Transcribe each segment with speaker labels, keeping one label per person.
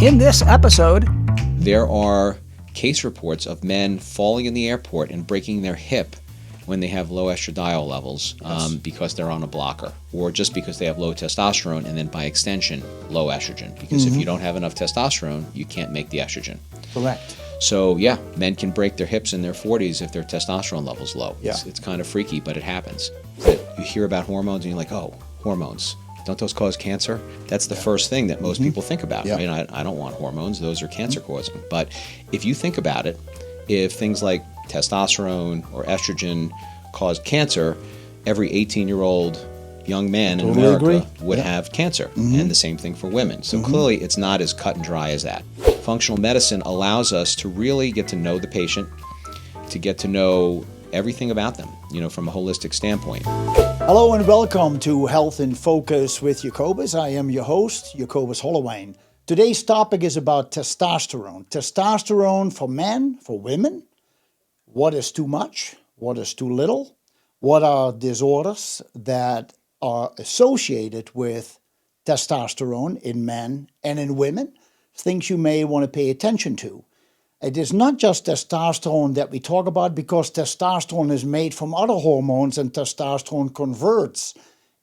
Speaker 1: In this episode,
Speaker 2: there are case reports of men falling in the airport and breaking their hip when they have low estradiol levels because they're on a blocker, or just because they have low testosterone and then by extension low estrogen. Because if you don't have enough testosterone, you can't make the estrogen.
Speaker 1: correct.
Speaker 2: So yeah, men can break their hips in their 40s if their testosterone level's low.
Speaker 1: Yeah.
Speaker 2: It's kind of freaky, but it happens. But you hear about hormones and you're like, oh, hormones. Don't those cause cancer? That's the first thing that most people think about, right? I don't want hormones. Those are cancer causing. But if you think about it, if things like testosterone or estrogen caused cancer, every 18-year-old young man in America would have cancer. And the same thing for women. So clearly it's not as cut and dry as that. Functional medicine allows us to really get to know the patient, to get to know everything about them, from a holistic standpoint.
Speaker 1: Hello and welcome to Health in Focus with Jacobus. I am your host, Jacobus Hollewijn. Today's topic is about testosterone. Testosterone for men, for women. What is too much? What is too little? What are disorders that are associated with testosterone in men and in women? Things you may want to pay attention to. It is not just testosterone that we talk about, because testosterone is made from other hormones and testosterone converts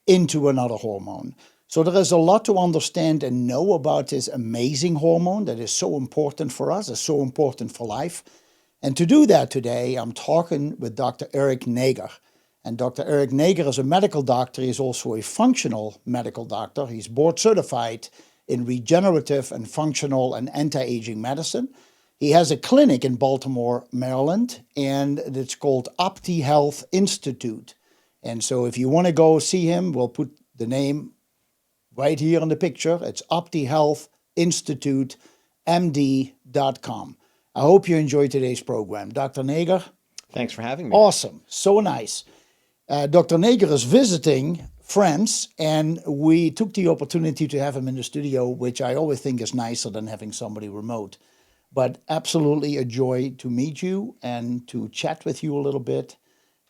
Speaker 1: into another hormone. So there is a lot to understand and know about this amazing hormone that is so important for us, is so important for life. And to do that today, I'm talking with Dr. Eric Nager. And Dr. Eric Nager is a medical doctor. He's also a functional medical doctor. He's board certified in regenerative and functional and anti-aging medicine. He has a clinic in Baltimore, Maryland, and it's called Opti Health Institute. And so if you want to go see him, we'll put the name right here in the picture. It's Opti Health Institute, MD.com. I hope you enjoyed today's program. Dr. Nager?
Speaker 2: Thanks for having me.
Speaker 1: Awesome. So nice. Dr. Nager is visiting friends, and we took the opportunity to have him in the studio, which I always think is nicer than having somebody remote. But absolutely a joy to meet you and to chat with you a little bit.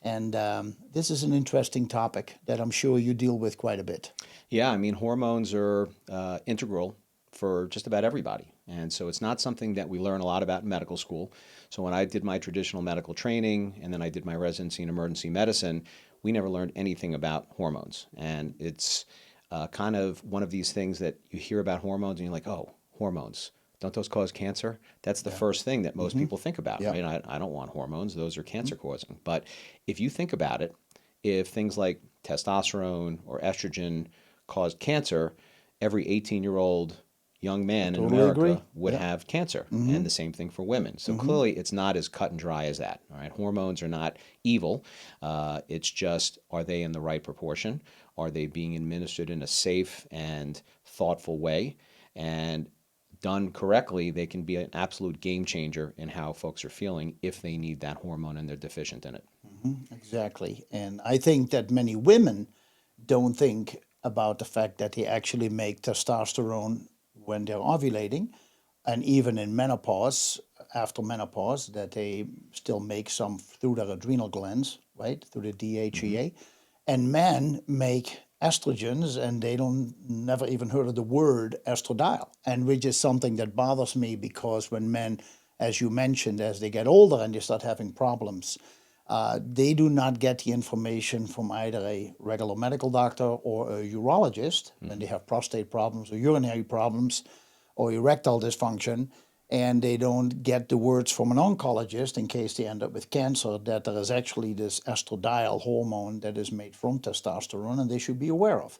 Speaker 1: And this is an interesting topic that I'm sure you deal with quite a bit.
Speaker 2: Yeah, hormones are integral for just about everybody. And so it's not something that we learn a lot about in medical school. So when I did my traditional medical training and then I did my residency in emergency medicine, we never learned anything about hormones. And it's kind of one of these things that you hear about hormones and you're like, oh, hormones. Don't those cause cancer? That's the first thing that most people think about, right? I don't want hormones. Those are cancer causing. But if you think about it, if things like testosterone or estrogen caused cancer, every 18-year-old young man in America would have cancer. And the same thing for women. So clearly it's not as cut and dry as that. All right, hormones are not evil. It's just, are they in the right proportion? Are they being administered in a safe and thoughtful way? And done correctly, they can be an absolute game changer in how folks are feeling if they need that hormone and they're deficient in it.
Speaker 1: Exactly. And I think that many women don't think about the fact that they actually make testosterone when they're ovulating, and even in menopause, after menopause, that they still make some through their adrenal glands, right, through the DHEA. And men make estrogens, and they never even heard of the word estradiol, and which is something that bothers me, because when men, as you mentioned, as they get older and they start having problems, they do not get the information from either a regular medical doctor or a urologist when they have prostate problems or urinary problems or erectile dysfunction, and they don't get the words from an oncologist in case they end up with cancer that there is actually this estradiol hormone that is made from testosterone, and they should be aware of.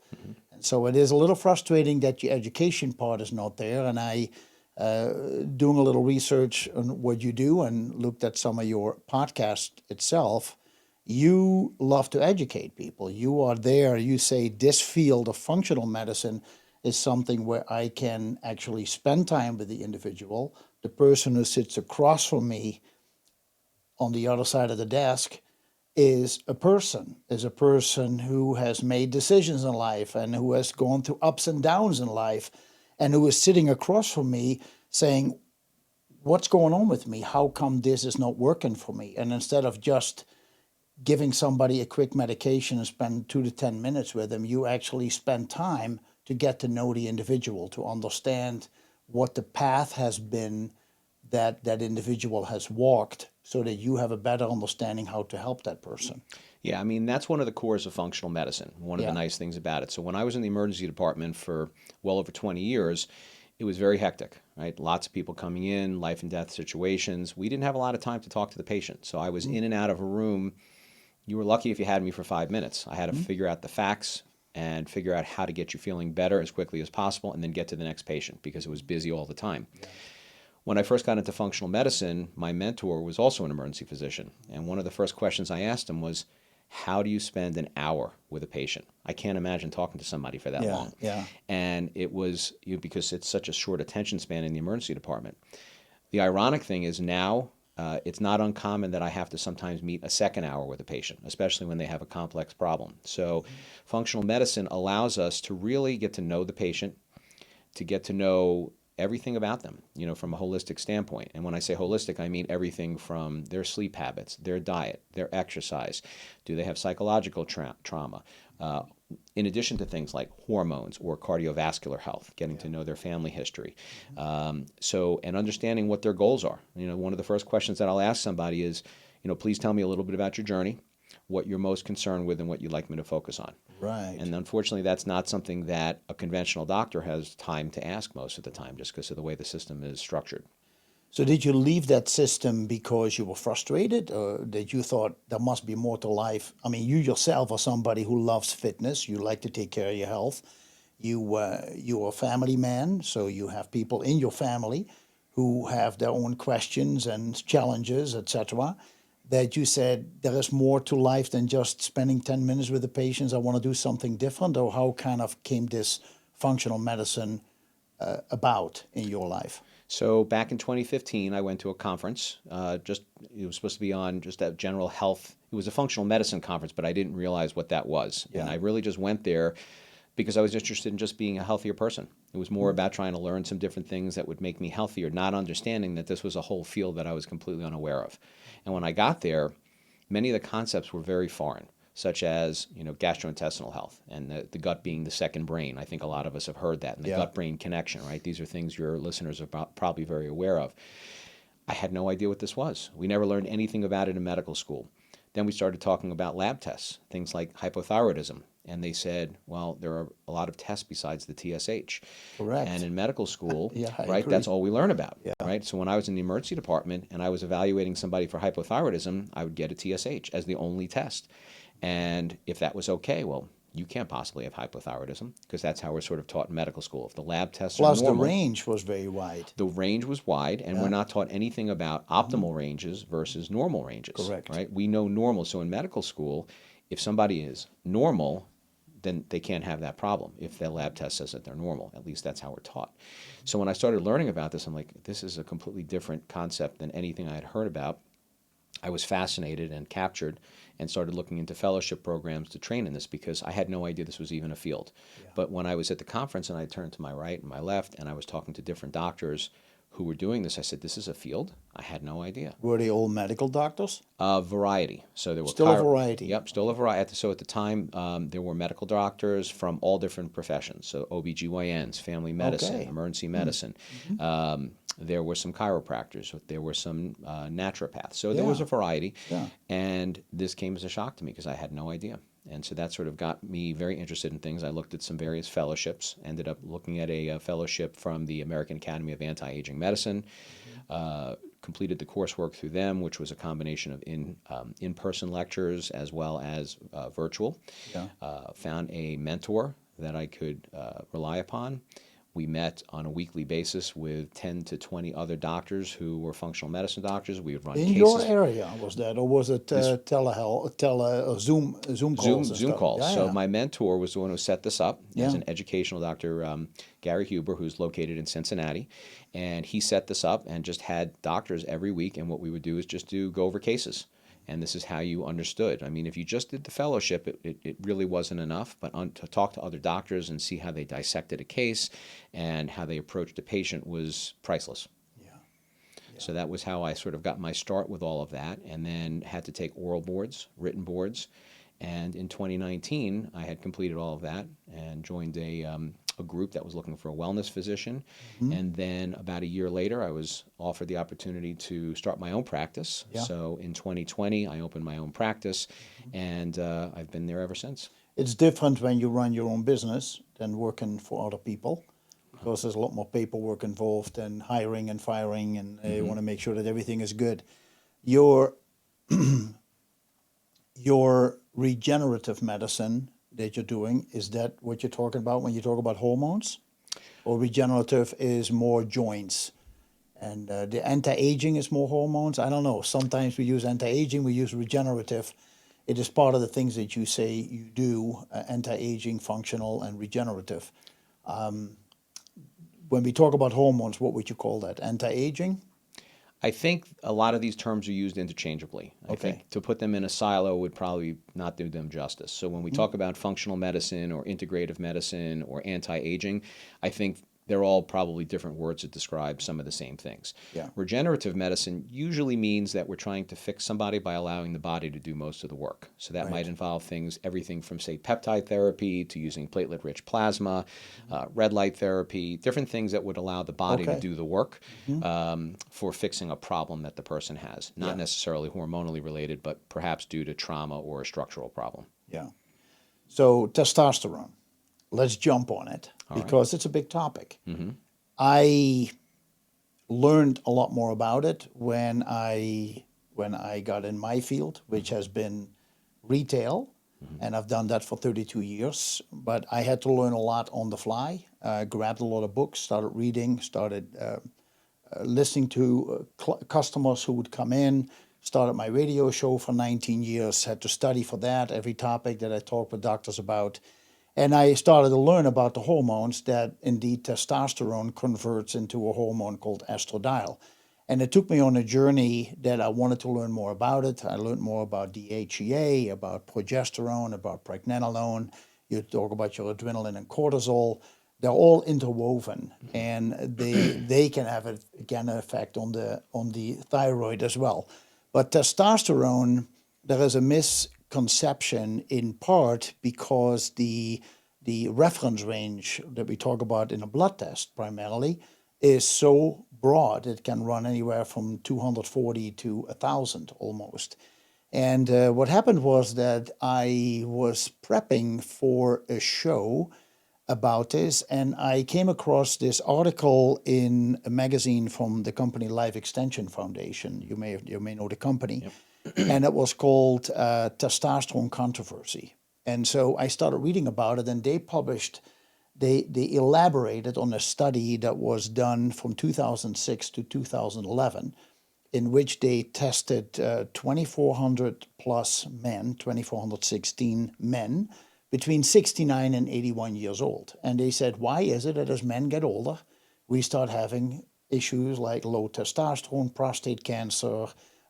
Speaker 1: And so it is a little frustrating that the education part is not there. And I, doing a little research on what you do and looked at some of your podcast itself, you love to educate people. You are there. You say this field of functional medicine is something where I can actually spend time with the individual. The person who sits across from me on the other side of the desk is a person who has made decisions in life and who has gone through ups and downs in life, and who is sitting across from me saying, what's going on with me? How come this is not working for me? And instead of just giving somebody a quick medication and spend 2 to 10 minutes with them, you actually spend time to get to know the individual, to understand what the path has been that that individual has walked so that you have a better understanding how to help that person.
Speaker 2: Yeah, I mean, that's one of the cores of functional medicine, one of the
Speaker 1: Yeah.
Speaker 2: nice things about it. So when I was in the emergency department for well over 20 years, it was very hectic, right? Lots of people coming in, life and death situations. We didn't have a lot of time to talk to the patient. So I was in and out of a room. You were lucky if you had me for 5 minutes. I had to figure out the facts and figure out how to get you feeling better as quickly as possible and then get to the next patient because it was busy all the time.
Speaker 1: Yeah.
Speaker 2: When I first got into functional medicine, my mentor was also an emergency physician. And one of the first questions I asked him was, how do you spend an hour with a patient? I can't imagine talking to somebody for that
Speaker 1: Yeah,
Speaker 2: long.
Speaker 1: yeah.
Speaker 2: And it was because it's such a short attention span in the emergency department. The ironic thing is now it's not uncommon that I have to sometimes meet a second hour with a patient, especially when they have a complex problem. So functional medicine allows us to really get to know the patient, to get to know everything about them, from a holistic standpoint. And when I say holistic, I mean everything from their sleep habits, their diet, their exercise. Do they have psychological trauma? In addition to things like hormones or cardiovascular health, getting to know their family history. And understanding what their goals are. One of the first questions that I'll ask somebody is, please tell me a little bit about your journey, what you're most concerned with, and what you'd like me to focus on.
Speaker 1: Right.
Speaker 2: And unfortunately, that's not something that a conventional doctor has time to ask most of the time, just because of the way the system is structured.
Speaker 1: So did you leave that system because you were frustrated, or that you thought there must be more to life? I mean, you yourself are somebody who loves fitness. You like to take care of your health. You're a family man, so you have people in your family who have their own questions and challenges, etc. That you said there is more to life than just spending 10 minutes with the patients. I want to do something different, or how kind of came this functional medicine about in your life?
Speaker 2: So back in 2015, I went to a conference. It was supposed to be on just a general health. It was a functional medicine conference, but I didn't realize what that was. And
Speaker 1: Yeah.
Speaker 2: I really just went there because I was interested in just being a healthier person. It was more about trying to learn some different things that would make me healthier, not understanding that this was a whole field that I was completely unaware of. And when I got there, many of the concepts were very foreign, such as gastrointestinal health and the gut being the second brain. I think a lot of us have heard that, and the
Speaker 1: Yeah.
Speaker 2: gut-brain connection, right? These are things your listeners are probably very aware of. I had no idea what this was. We never learned anything about it in medical school. Then we started talking about lab tests, things like hypothyroidism. And they said, well, there are a lot of tests besides the TSH.
Speaker 1: Correct.
Speaker 2: And in medical school,
Speaker 1: Yeah, I
Speaker 2: right,
Speaker 1: agree.
Speaker 2: that's all we learn about,
Speaker 1: Yeah.
Speaker 2: right? So when I was in the emergency department and I was evaluating somebody for hypothyroidism, I would get a TSH as the only test. And if that was okay, well, you can't possibly have hypothyroidism because that's how we're sort of taught in medical school. If the lab tests are
Speaker 1: Plus, the
Speaker 2: normal,
Speaker 1: range was very wide.
Speaker 2: the range was wide, and we're not taught anything about optimal ranges versus normal ranges.
Speaker 1: Correct.
Speaker 2: Right? We know normal. So in medical school, if somebody is normal, then they can't have that problem if the lab test says that they're normal. At least that's how we're taught. So when I started learning about this, I'm like, this is a completely different concept than anything I had heard about. I was fascinated and captured and started looking into fellowship programs to train in this because I had no idea this was even a field.
Speaker 1: Yeah.
Speaker 2: But when I was at the conference and I turned to my right and my left and I was talking to different doctors who were doing this, I said, this is a field? I had no idea.
Speaker 1: Were they all medical doctors?
Speaker 2: Variety. So there were
Speaker 1: Still a variety.
Speaker 2: Yep, still a variety. So at the time, there were medical doctors from all different professions. So OBGYNs, family medicine,
Speaker 1: Okay.
Speaker 2: emergency medicine. There were some chiropractors. There were some naturopaths. So there was
Speaker 1: Yeah.
Speaker 2: a variety.
Speaker 1: Yeah.
Speaker 2: And this came as a shock to me because I had no idea. And so that sort of got me very interested in things. I looked at some various fellowships, ended up looking at a fellowship from the American Academy of Anti-Aging Medicine, completed the coursework through them, which was a combination of in-person lectures as well as virtual.
Speaker 1: Yeah.
Speaker 2: Found a mentor that I could rely upon. We met on a weekly basis with 10 to 20 other doctors who were functional medicine doctors. We would run
Speaker 1: In
Speaker 2: cases.
Speaker 1: your area, was that, or was it telehealth, Zoom calls? and
Speaker 2: Zoom
Speaker 1: stuff?
Speaker 2: calls.
Speaker 1: Yeah,
Speaker 2: So
Speaker 1: yeah.
Speaker 2: my mentor was the one who set this up.
Speaker 1: Yeah.
Speaker 2: As an educational doctor, Gary Huber, who's located in Cincinnati, and he set this up and just had doctors every week. And what we would do is just go over cases. And this is how you understood. I mean, if you just did the fellowship, it really wasn't enough. But to talk to other doctors and see how they dissected a case and how they approached a patient was priceless.
Speaker 1: Yeah.
Speaker 2: So that was how I sort of got my start with all of that, and then had to take oral boards, written boards. And in 2019, I had completed all of that and joined a a group that was looking for a wellness physician.
Speaker 1: Mm-hmm.
Speaker 2: And then about a year later, I was offered the opportunity to start my own practice.
Speaker 1: Yeah.
Speaker 2: So in 2020, I opened my own practice, and I've been there ever since.
Speaker 1: It's different when you run your own business than working for other people because there's a lot more paperwork involved and hiring and firing, and you want to make sure that everything is good. Your your regenerative medicine that you're doing, is that what you're talking about when you talk about hormones? Or regenerative is more joints? And the anti-aging is more hormones? I don't know. Sometimes we use anti-aging, we use regenerative. It is part of the things that you say you do, anti-aging, functional, and regenerative. When we talk about hormones, what would you call that? Anti-aging?
Speaker 2: I think a lot of these terms are used interchangeably. I
Speaker 1: Okay.
Speaker 2: think to put them in a silo would probably not do them justice. So when we talk about functional medicine or integrative medicine or anti-aging, I think they're all probably different words that describe some of the same things.
Speaker 1: Yeah.
Speaker 2: Regenerative medicine usually means that we're trying to fix somebody by allowing the body to do most of the work. So that might involve things, everything from, say, peptide therapy to using platelet-rich plasma, red light therapy, different things that would allow the body to do the work for fixing a problem that the person has. Not necessarily hormonally related, but perhaps due to trauma or a structural problem.
Speaker 1: Yeah. So testosterone, let's jump on it
Speaker 2: All
Speaker 1: because it's a big topic. I learned a lot more about it when I got in my field, which has been retail, and I've done that for 32 years. But I had to learn a lot on the fly. Grabbed a lot of books, started reading, started listening to customers who would come in. Started my radio show for 19 years. Had to study for that, every topic that I talked with doctors about. And I started to learn about the hormones that indeed testosterone converts into a hormone called estradiol. And it took me on a journey that I wanted to learn more about it. I learned more about DHEA, about progesterone, about pregnenolone. You talk about your adrenaline and cortisol. They're all interwoven, and they can have an effect on the thyroid as well. But testosterone, there is a misconception in part because the reference range that we talk about in a blood test primarily is so broad. It can run anywhere from 240 to 1,000 almost. And what happened was that I was prepping for a show about this, and I came across this article in a magazine from the company Life Extension Foundation. You may know the company. And it was called Testosterone Controversy. And so I started reading about it, and they elaborated on a study that was done from 2006 to 2011, in which they tested 2,400 plus men, 2,416 men, between 69 and 81 years old. And they said, why is it that as men get older, we start having issues like low testosterone, prostate cancer,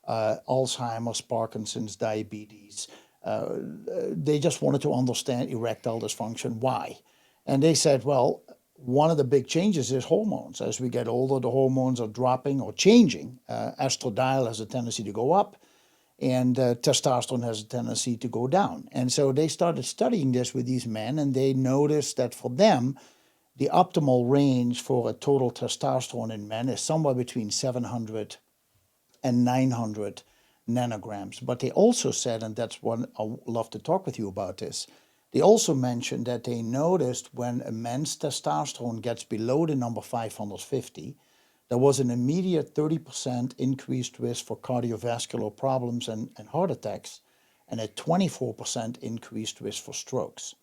Speaker 1: Alzheimer's, Parkinson's, diabetes? They just wanted to understand erectile dysfunction. Why? And they said, well, one of the big changes is hormones. As we get older, the hormones are dropping or changing. Estradiol has a tendency to go up, and testosterone has a tendency to go down. And so they started studying this with these men, and they noticed that for them, the optimal range for a total testosterone in men is somewhere between 700 and 900 nanograms. But they also said, and that's what I'd love to talk with you about this, they also mentioned that they noticed when a man's testosterone gets below the number 550, there was an immediate 30% increased risk for cardiovascular problems and heart attacks, and a 24% increased risk for strokes.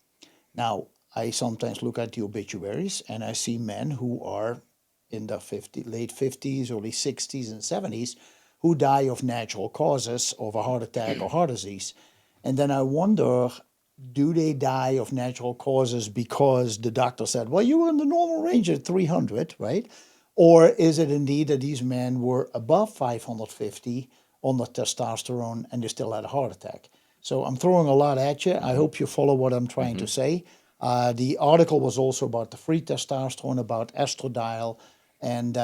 Speaker 1: Now, I sometimes look at the obituaries and I see men who are in their late 50s, early 60s, and 70s who die of natural causes of a heart attack or heart disease. And then I wonder, do they die of natural causes because the doctor said, well, you were in the normal range at 300, right? Or is it indeed that these men were above 550 on the testosterone and they still had a heart attack? So I'm throwing a lot at you. I hope you follow what I'm trying to say. The article was also about the free testosterone, about estradiol, and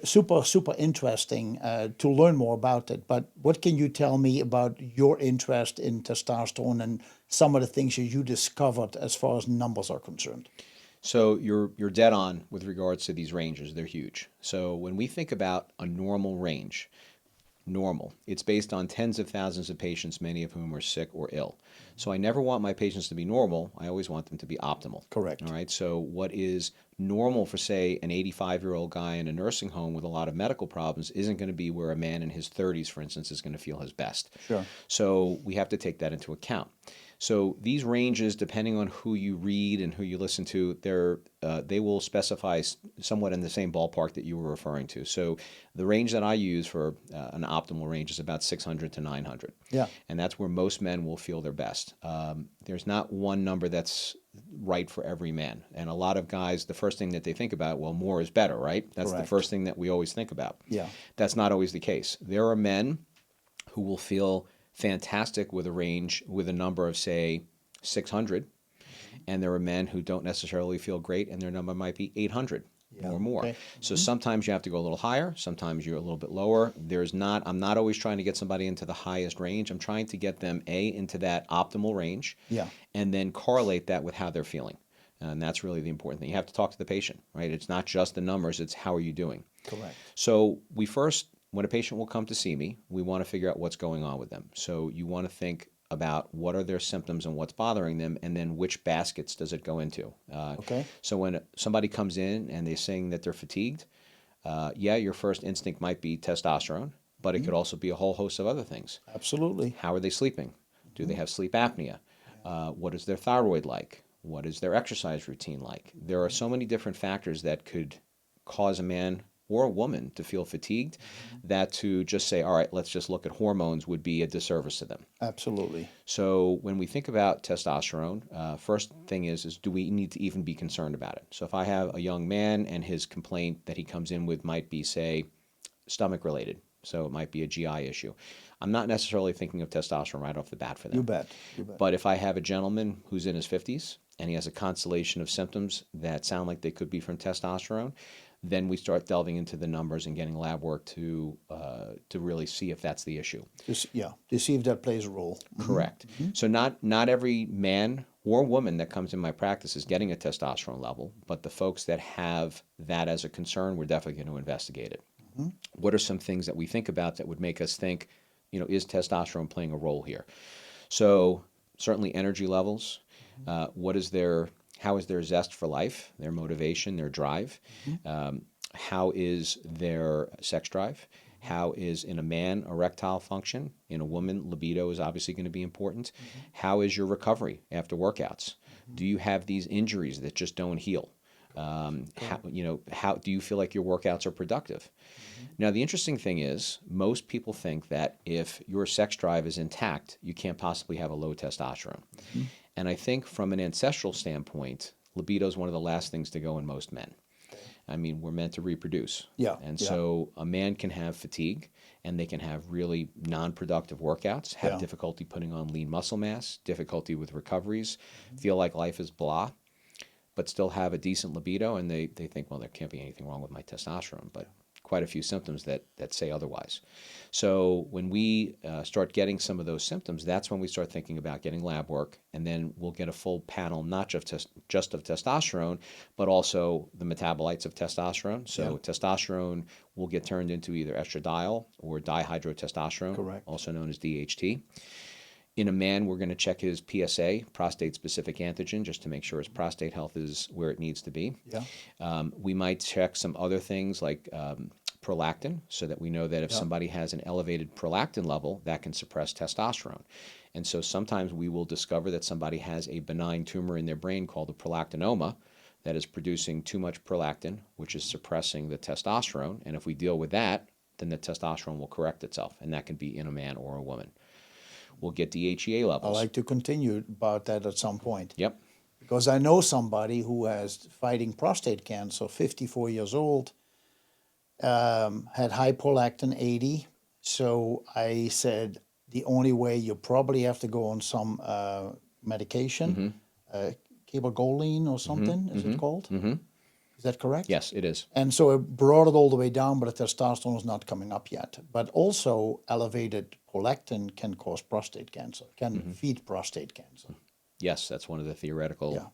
Speaker 1: super, super interesting to learn more about it. But what can you tell me about your interest in testosterone and some of the things that you discovered as far as numbers are concerned?
Speaker 2: So you're dead on with regards to these ranges. They're huge. So when we think about a normal range, normal, it's based on tens of thousands of patients, many of whom are sick or ill. So I never want my patients to be normal. I always want them to be optimal.
Speaker 1: Correct.
Speaker 2: All right. So what is normal for, say, an 85-year-old guy in a nursing home with a lot of medical problems isn't going to be where a man in his 30s, for instance, is going to feel his best.
Speaker 1: Sure.
Speaker 2: So we have to take that into account. So these ranges, depending on who you read and who you listen to, they will specify somewhat in the same ballpark that you were referring to. So the range that I use for an optimal range is about 600 to 900.
Speaker 1: Yeah.
Speaker 2: And that's where most men will feel their best. There's not one number that's right for every man. And a lot of guys, the first thing that they think about, well, more is better, right? That's
Speaker 1: Correct.
Speaker 2: the first thing that we always think about.
Speaker 1: Yeah.
Speaker 2: That's not always the case. There are men who will feel fantastic with a range with a number of, say, 600, and there are men who don't necessarily feel great and their number might be 800 or more.
Speaker 1: Okay.
Speaker 2: So sometimes you have to go a little higher, sometimes you're a little bit lower. I'm not always trying to get somebody into the highest range. I'm trying to get them into that optimal range,
Speaker 1: Yeah.
Speaker 2: and then correlate that with how they're feeling. And that's really the important thing. You have to talk to the patient, right? It's not just the numbers, it's how are you doing.
Speaker 1: Correct.
Speaker 2: So when a patient will come to see me, we want to figure out what's going on with them. So you want to think about what are their symptoms and what's bothering them, and then which baskets does it go into.
Speaker 1: Okay.
Speaker 2: So when somebody comes in and they're saying that they're fatigued, your first instinct might be testosterone, but it could also be a whole host of other things.
Speaker 1: Absolutely.
Speaker 2: How are they sleeping? Do they have sleep apnea? What is their thyroid like? What is their exercise routine like? There are so many different factors that could cause a man or a woman to feel fatigued that to just say, all right, let's just look at hormones would be a disservice to them.
Speaker 1: Absolutely.
Speaker 2: So when we think about testosterone, first thing is do we need to even be concerned about it? So if I have a young man and his complaint that he comes in with might be, say, stomach related, so it might be a GI issue, I'm not necessarily thinking of testosterone right off the bat for them.
Speaker 1: You bet. You bet.
Speaker 2: But if I have a gentleman who's in his 50s and he has a constellation of symptoms that sound like they could be from testosterone, then we start delving into the numbers and getting lab work to really see if that's the issue.
Speaker 1: To see if that plays a role.
Speaker 2: Correct. So not every man or woman that comes in my practice is getting a testosterone level, but the folks that have that as a concern, we're definitely going to investigate it. What are some things that we think about that would make us think, is testosterone playing a role here? So certainly energy levels. How is their zest for life, their motivation, their drive? How is their sex drive? How is, in a man, erectile function? In a woman, libido is obviously going to be important. How is your recovery after workouts? Do you have these injuries that just don't heal? How do you feel like your workouts are productive? Now, the interesting thing is most people think that if your sex drive is intact, you can't possibly have a low testosterone. And I think from an ancestral standpoint, libido is one of the last things to go in most men. I mean, we're meant to reproduce.
Speaker 1: Yeah.
Speaker 2: So a man can have fatigue and they can have really non-productive workouts, have difficulty putting on lean muscle mass, difficulty with recoveries, feel like life is blah, but still have a decent libido, and they think, well, there can't be anything wrong with my testosterone, but quite a few symptoms that say otherwise. So when we start getting some of those symptoms, that's when we start thinking about getting lab work, and then we'll get a full panel, not just of testosterone, but also the metabolites of testosterone. So testosterone will get turned into either estradiol or dihydrotestosterone, also known as DHT. In a man, we're going to check his PSA, prostate-specific antigen, just to make sure his prostate health is where it needs to be. We might check some other things like prolactin, so that we know that if somebody has an elevated prolactin level, that can suppress testosterone. And so sometimes we will discover that somebody has a benign tumor in their brain called a prolactinoma that is producing too much prolactin, which is suppressing the testosterone. And if we deal with that, then the testosterone will correct itself, and that can be in a man or a woman. We'll get DHEA levels.
Speaker 1: I'd like to continue about that at some point.
Speaker 2: Yep.
Speaker 1: Because I know somebody who has fighting prostate cancer, 54 years old, had high prolactin 80. So I said, the only way you probably have to go on some medication, cabergoline or something, is it called? Is that correct?
Speaker 2: Yes, it is.
Speaker 1: And so it brought it all the way down, but the testosterone is not coming up yet. But also elevated prolactin can cause prostate cancer, can feed prostate cancer.
Speaker 2: Yes, that's one of the theoretical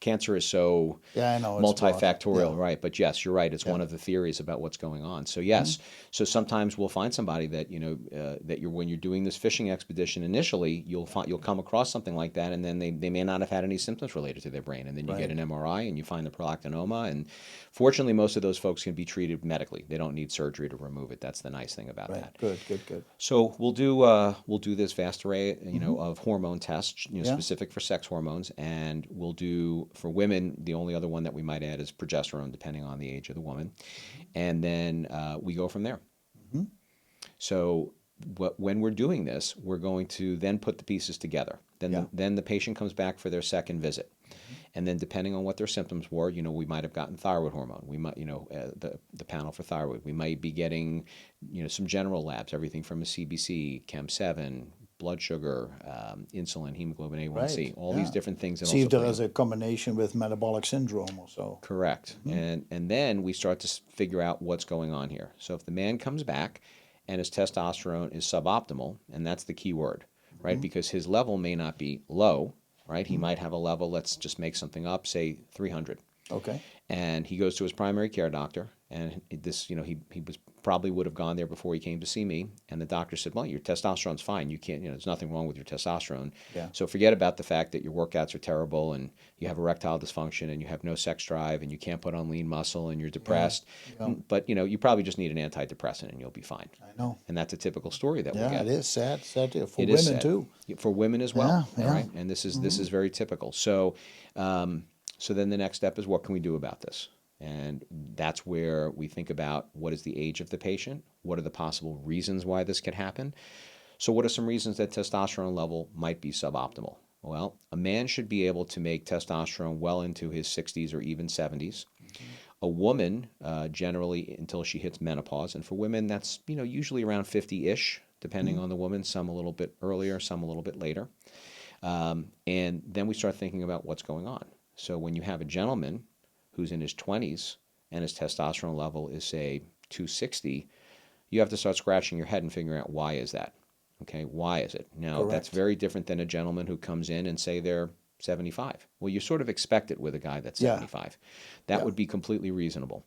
Speaker 2: cancer is so
Speaker 1: Yeah, I know. It's broad.
Speaker 2: multifactorial,
Speaker 1: Yeah.
Speaker 2: right? But yes, you're right. It's one of the theories about what's going on. So yes, so sometimes we'll find somebody that that when you're doing this fishing expedition initially, you'll come across something like that, and then they may not have had any symptoms related to their brain, and then you get
Speaker 1: Right.
Speaker 2: an MRI and you find the prolactinoma, and fortunately, most of those folks can be treated medically. They don't need surgery to remove it. That's the nice thing about
Speaker 1: Right.
Speaker 2: that.
Speaker 1: Good, good, good.
Speaker 2: So we'll do this vast array, of hormone tests,
Speaker 1: Yeah.
Speaker 2: specific for sex hormones, and we'll do for women. The only other one that we might add is progesterone, depending on the age of the woman, and then we go from there.
Speaker 1: Mm-hmm.
Speaker 2: So when we're doing this, we're going to then put the pieces together. Then the patient comes back for their second visit. And then depending on what their symptoms were, we might have gotten thyroid hormone. We might, the panel for thyroid. We might be getting, some general labs, everything from a CBC, Chem7, blood sugar, insulin, hemoglobin A1C,
Speaker 1: Right.
Speaker 2: all these different things. That
Speaker 1: See if
Speaker 2: also
Speaker 1: there
Speaker 2: play
Speaker 1: is a combination with metabolic syndrome or so.
Speaker 2: Correct. And then we start to figure out what's going on here. So if the man comes back and his testosterone is suboptimal, and that's the key word, right? Because his level may not be low, right? He might have a level, let's just make something up, say 300.
Speaker 1: Okay.
Speaker 2: And he goes to his primary care doctor, and this, he was probably would have gone there before he came to see me, and the doctor said, well, your testosterone's fine. You can't, there's nothing wrong with your testosterone.
Speaker 1: Yeah.
Speaker 2: So forget about the fact that your workouts are terrible and you have erectile dysfunction and you have no sex drive and you can't put on lean muscle and you're depressed.
Speaker 1: Yeah.
Speaker 2: But, you probably just need an antidepressant and you'll be fine.
Speaker 1: I know.
Speaker 2: And that's a typical story that we get.
Speaker 1: Yeah, it is sad for
Speaker 2: It is
Speaker 1: women
Speaker 2: sad.
Speaker 1: too.
Speaker 2: For women as well,
Speaker 1: Yeah,
Speaker 2: all
Speaker 1: yeah.
Speaker 2: right? And this is very typical. So so then the next step is, what can we do about this? And that's where we think about, what is the age of the patient? What are the possible reasons why this could happen? So what are some reasons that testosterone level might be suboptimal? Well, a man should be able to make testosterone well into his 60s or even 70s. A woman, generally until she hits menopause, and for women that's usually around 50-ish, depending on the woman. Some a little bit earlier, some a little bit later. And then we start thinking about what's going on. So when you have a gentleman who's in his 20s and his testosterone level is, say, 260, you have to start scratching your head and figuring out, why is that? Okay, why is it? Now, that's
Speaker 1: Correct.
Speaker 2: very different than a gentleman who comes in and say they're 75. Well, you sort of expect it with a guy that's
Speaker 1: Yeah.
Speaker 2: 75. That
Speaker 1: Yeah.
Speaker 2: would be completely reasonable.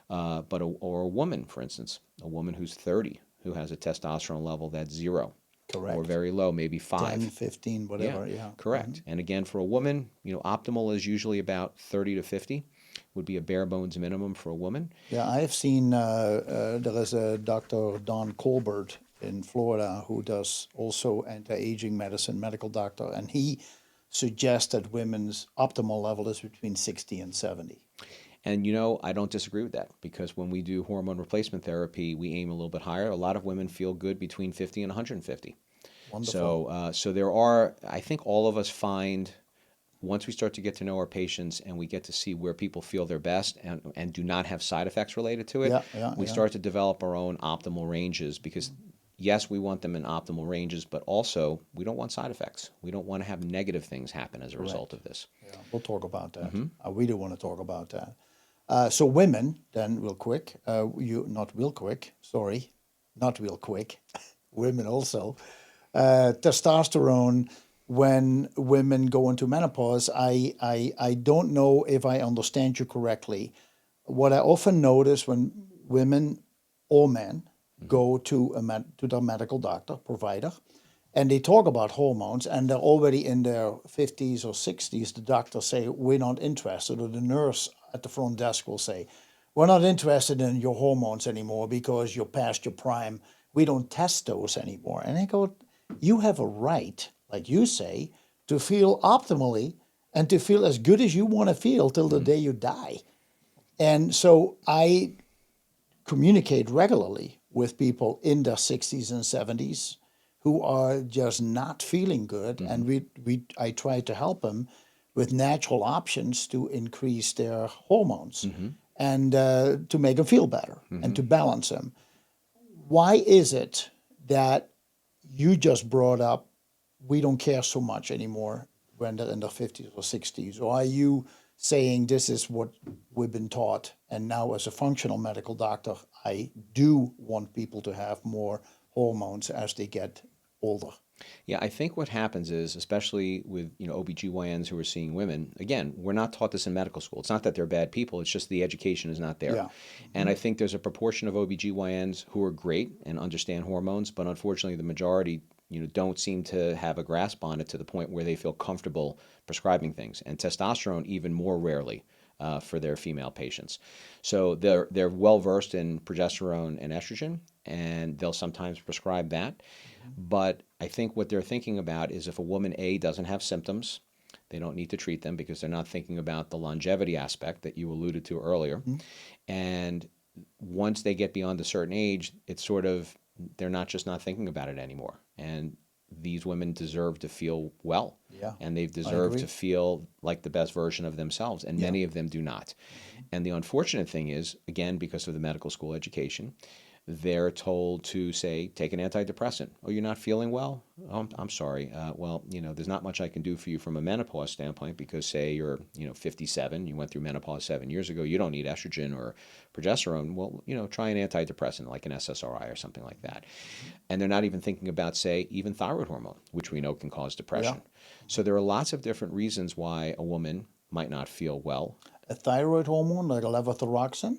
Speaker 2: Or a woman, for instance, a woman who's 30 who has a testosterone level that's 0.
Speaker 1: Correct.
Speaker 2: Or very low, maybe 5.
Speaker 1: 10, 15, whatever. Yeah.
Speaker 2: Correct. And again, for a woman, optimal is usually about 30 to 50, would be a bare bones minimum for a woman.
Speaker 1: Yeah, I have seen there is a Dr. Don Colbert in Florida who does also anti-aging medicine, medical doctor, and he suggests that women's optimal level is between 60 and 70.
Speaker 2: And I don't disagree with that, because when we do hormone replacement therapy, we aim a little bit higher. A lot of women feel good between 50 and 150.
Speaker 1: Wonderful.
Speaker 2: So there are, I think all of us find, once we start to get to know our patients and we get to see where people feel their best and do not have side effects related to it, we start to develop our own optimal ranges, because yes, we want them in optimal ranges, but also we don't want side effects. We don't want to have negative things happen as a result of this.
Speaker 1: Yeah, we'll talk about that. We do want to talk about that. So women, then real quick, not real quick, women also. Testosterone, when women go into menopause, I don't know if I understand you correctly. What I often notice when women or men go to their medical doctor, provider, and they talk about hormones, and they're already in their 50s or 60s, the doctor say, we're not interested, or the nurse at the front desk will say, we're not interested in your hormones anymore because you're past your prime. We don't test those anymore. And I go, you have a right, like you say, to feel optimally and to feel as good as you want to feel till the day you die. And so I communicate regularly with people in their 60s and 70s who are just not feeling good. And I try to help them with natural options to increase their hormones and to make them feel better and to balance them. Why is it that you just brought up we don't care so much anymore when they're in their 50s or 60s? Or are you saying this is what we've been taught, and now as a functional medical doctor, I do want people to have more hormones as they get older?
Speaker 2: Yeah, I think what happens is, especially with OBGYNs who are seeing women, again, we're not taught this in medical school. It's not that they're bad people, it's just the education is not there.
Speaker 1: Yeah.
Speaker 2: And I think there's a proportion of OBGYNs who are great and understand hormones, but unfortunately the majority don't seem to have a grasp on it to the point where they feel comfortable prescribing things. And testosterone even more rarely for their female patients. So they're well versed in progesterone and estrogen, and they'll sometimes prescribe that. But I think what they're thinking about is if a woman A doesn't have symptoms, they don't need to treat them because they're not thinking about the longevity aspect that you alluded to earlier. And once they get beyond a certain age, it's sort of, they're not thinking about it anymore. And these women deserve to feel well.
Speaker 1: Yeah,
Speaker 2: And they
Speaker 1: I
Speaker 2: deserve
Speaker 1: agree.
Speaker 2: to feel like the best version of themselves. And
Speaker 1: Yeah.
Speaker 2: many of them do not. And the unfortunate thing is, again, because of the medical school education, they're told to say, take an antidepressant. Oh, you're not feeling well? Oh, I'm sorry. Well, there's not much I can do for you from a menopause standpoint because, say, you're, 57, you went through menopause 7 years ago, you don't need estrogen or progesterone. Well, try an antidepressant like an SSRI or something like that. And they're not even thinking about, say, even thyroid hormone, which we know can cause depression. So there are lots of different reasons why a woman might not feel well.
Speaker 1: A thyroid hormone like levothyroxine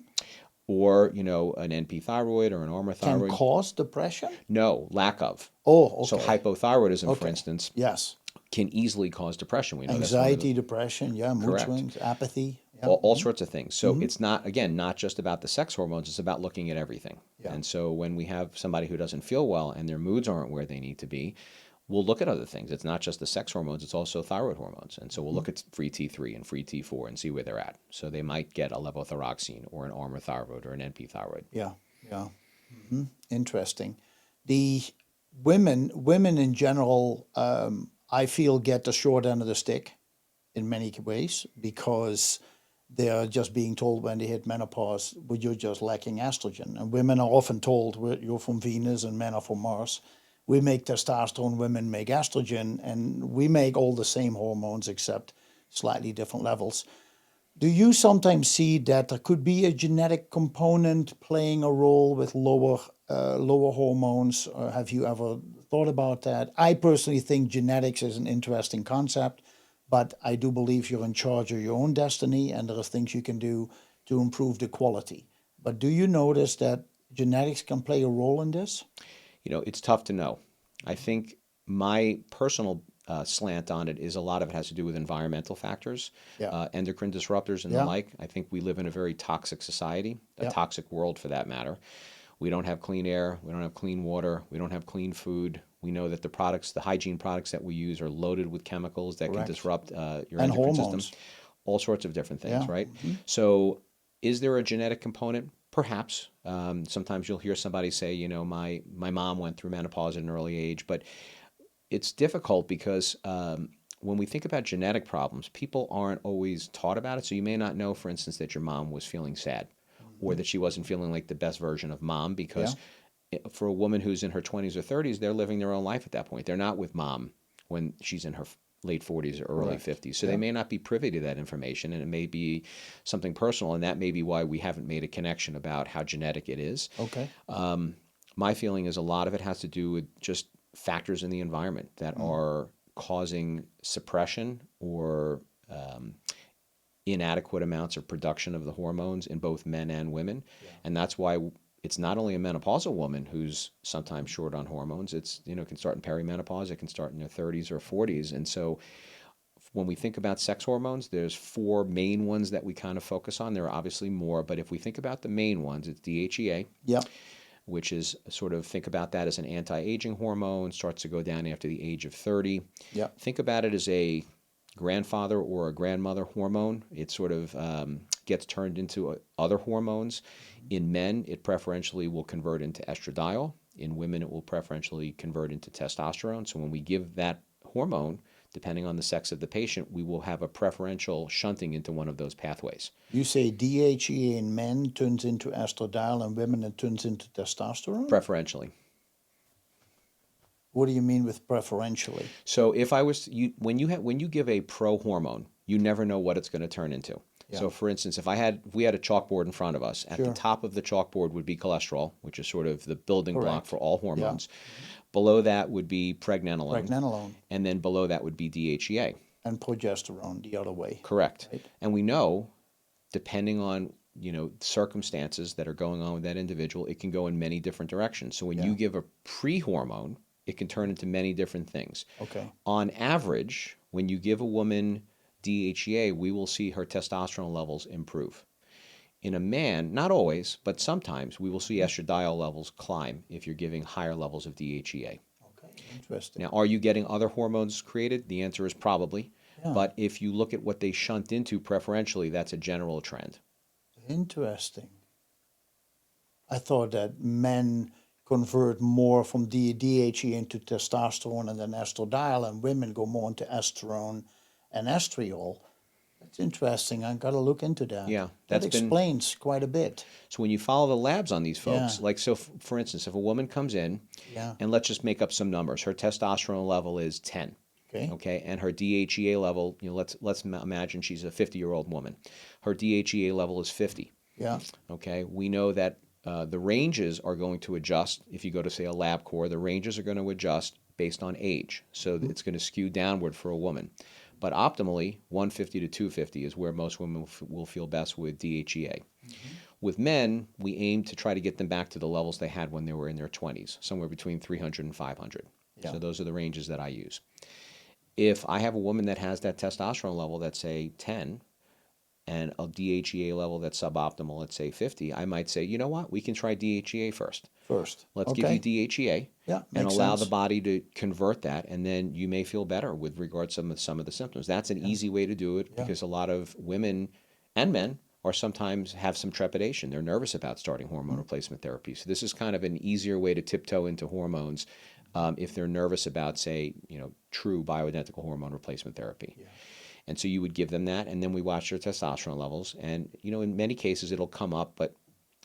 Speaker 2: Or, an NP thyroid or an ARMA
Speaker 1: can
Speaker 2: thyroid.
Speaker 1: cause depression?
Speaker 2: No, lack of.
Speaker 1: Oh,
Speaker 2: So
Speaker 1: okay.
Speaker 2: hypothyroidism, for
Speaker 1: Okay.
Speaker 2: instance,
Speaker 1: Yes.
Speaker 2: can easily cause depression. We know that's one of
Speaker 1: Anxiety,
Speaker 2: the
Speaker 1: depression, yeah, mood
Speaker 2: correct.
Speaker 1: swings, apathy. Yeah.
Speaker 2: All sorts of things. So it's not, again, not just about the sex hormones, it's about looking at everything.
Speaker 1: Yeah.
Speaker 2: And so when we have somebody who doesn't feel well and their moods aren't where they need to be, we'll look at other things. It's not just the sex hormones, it's also thyroid hormones. And so we'll look at free T3 and free T4 and see where they're at. So they might get a levothyroxine or an ARMA thyroid or an NP thyroid.
Speaker 1: Yeah, yeah. Interesting. The women in general, I feel get the short end of the stick in many ways because they are just being told when they hit menopause, well, you're just lacking estrogen. And women are often told, well, you're from Venus and men are from Mars. We make testosterone, women make estrogen, and we make all the same hormones except slightly different levels. Do you sometimes see that there could be a genetic component playing a role with lower hormones? Or have you ever thought about that? I personally think genetics is an interesting concept, but I do believe you're in charge of your own destiny, and there are things you can do to improve the quality. But do you notice that genetics can play a role in this?
Speaker 2: It's tough to know. I think my personal slant on it is a lot of it has to do with environmental factors,
Speaker 1: Yeah.
Speaker 2: endocrine disruptors and the
Speaker 1: Yeah.
Speaker 2: like. I think we live in a very toxic society, a
Speaker 1: Yeah.
Speaker 2: toxic world for that matter. We don't have clean air, we don't have clean water, we don't have clean food. We know that the hygiene products that we use are loaded with chemicals that can
Speaker 1: Correct.
Speaker 2: disrupt your
Speaker 1: And
Speaker 2: endocrine
Speaker 1: hormones.
Speaker 2: system, all sorts of different things,
Speaker 1: Yeah.
Speaker 2: right? So is there a genetic component? Perhaps. Sometimes you'll hear somebody say, my mom went through menopause at an early age, but it's difficult because when we think about genetic problems, people aren't always taught about it. So you may not know, for instance, that your mom was feeling sad or that she wasn't feeling like the best version of mom because for a woman who's in her 20s or 30s, they're living their own life at that point. They're not with mom when she's in her late 40s or early
Speaker 1: Correct.
Speaker 2: 50s. So
Speaker 1: Yeah.
Speaker 2: they may not be privy to that information, and it may be something personal, and that may be why we haven't made a connection about how genetic it is.
Speaker 1: Okay.
Speaker 2: My feeling is a lot of it has to do with just factors in the environment that are causing suppression or inadequate amounts of production of the hormones in both men and women. And that's why it's not only a menopausal woman who's sometimes short on hormones. It's, it can start in perimenopause, it can start in their 30s or 40s. And so when we think about sex hormones, there's 4 main ones that we kind of focus on. There are obviously more, but if we think about the main ones, it's DHEA,
Speaker 1: Yeah.
Speaker 2: which is sort of, think about that as an anti-aging hormone, starts to go down after the age of 30.
Speaker 1: Yeah.
Speaker 2: Think about it as a grandfather or a grandmother hormone. It sort of gets turned into other hormones. In men, it preferentially will convert into estradiol. In women, it will preferentially convert into testosterone. So when we give that hormone, depending on the sex of the patient, we will have a preferential shunting into one of those pathways.
Speaker 1: You say DHEA in men turns into estradiol, and women it turns into testosterone?
Speaker 2: Preferentially.
Speaker 1: What do you mean with preferentially?
Speaker 2: So if I was when you give a pro hormone, you never know what it's going to turn into.
Speaker 1: Yeah.
Speaker 2: So for instance, if we had a chalkboard in front of us, at the
Speaker 1: Sure.
Speaker 2: top of the chalkboard would be cholesterol, which is sort of the building block
Speaker 1: Correct.
Speaker 2: for all hormones. Below that would be pregnenolone.
Speaker 1: Pregnenolone.
Speaker 2: And then below that would be DHEA.
Speaker 1: And progesterone the other way.
Speaker 2: Correct.
Speaker 1: Right?
Speaker 2: And we know, depending on circumstances that are going on with that individual, it can go in many different directions. So when you give a pre-hormone, it can turn into many different things.
Speaker 1: Okay.
Speaker 2: On average, when you give a woman DHEA, we will see her testosterone levels improve. In a man, not always, but sometimes, we will see estradiol levels climb if you're giving higher levels of DHEA.
Speaker 1: Okay, interesting.
Speaker 2: Now, are you getting other hormones created? The answer is probably.
Speaker 1: Yeah.
Speaker 2: But if you look at what they shunt into preferentially, that's a general trend.
Speaker 1: Interesting. I thought that men convert more from DHEA into testosterone and then estradiol, and women go more into estrone and estriol. That's interesting. I got to look into that.
Speaker 2: Yeah,
Speaker 1: that explains quite a bit.
Speaker 2: So when you follow the labs on these folks, like for instance, if a woman comes in, and let's just make up some numbers, her testosterone level is 10. Okay, and her DHEA level, let's imagine she's a 50-year-old woman. Her DHEA level is 50.
Speaker 1: Yeah.
Speaker 2: Okay, we know that the ranges are going to adjust. If you go to, say, a LabCorp, the ranges are going to adjust based on age. So it's going to skew downward for a woman. But optimally, 150 to 250 is where most women will feel best with DHEA. With men, we aim to try to get them back to the levels they had when they were in their 20s, somewhere between 300 and 500. So those are the ranges that I use. If I have a woman that has that testosterone level that's, say, 10, and a DHEA level that's suboptimal, let's say 50, I might say, you know what, we can try DHEA first. Let's give you DHEA and allow the body to convert that, and then you may feel better with regards to some of the symptoms. That's an easy way to do it because a lot of women and men are sometimes have some trepidation. They're nervous about starting hormone replacement therapy. So this is kind of an easier way to tiptoe into hormones if they're nervous about, say, true bioidentical hormone replacement therapy. And so you would give them that, and then we watch their testosterone levels. And, in many cases it'll come up, but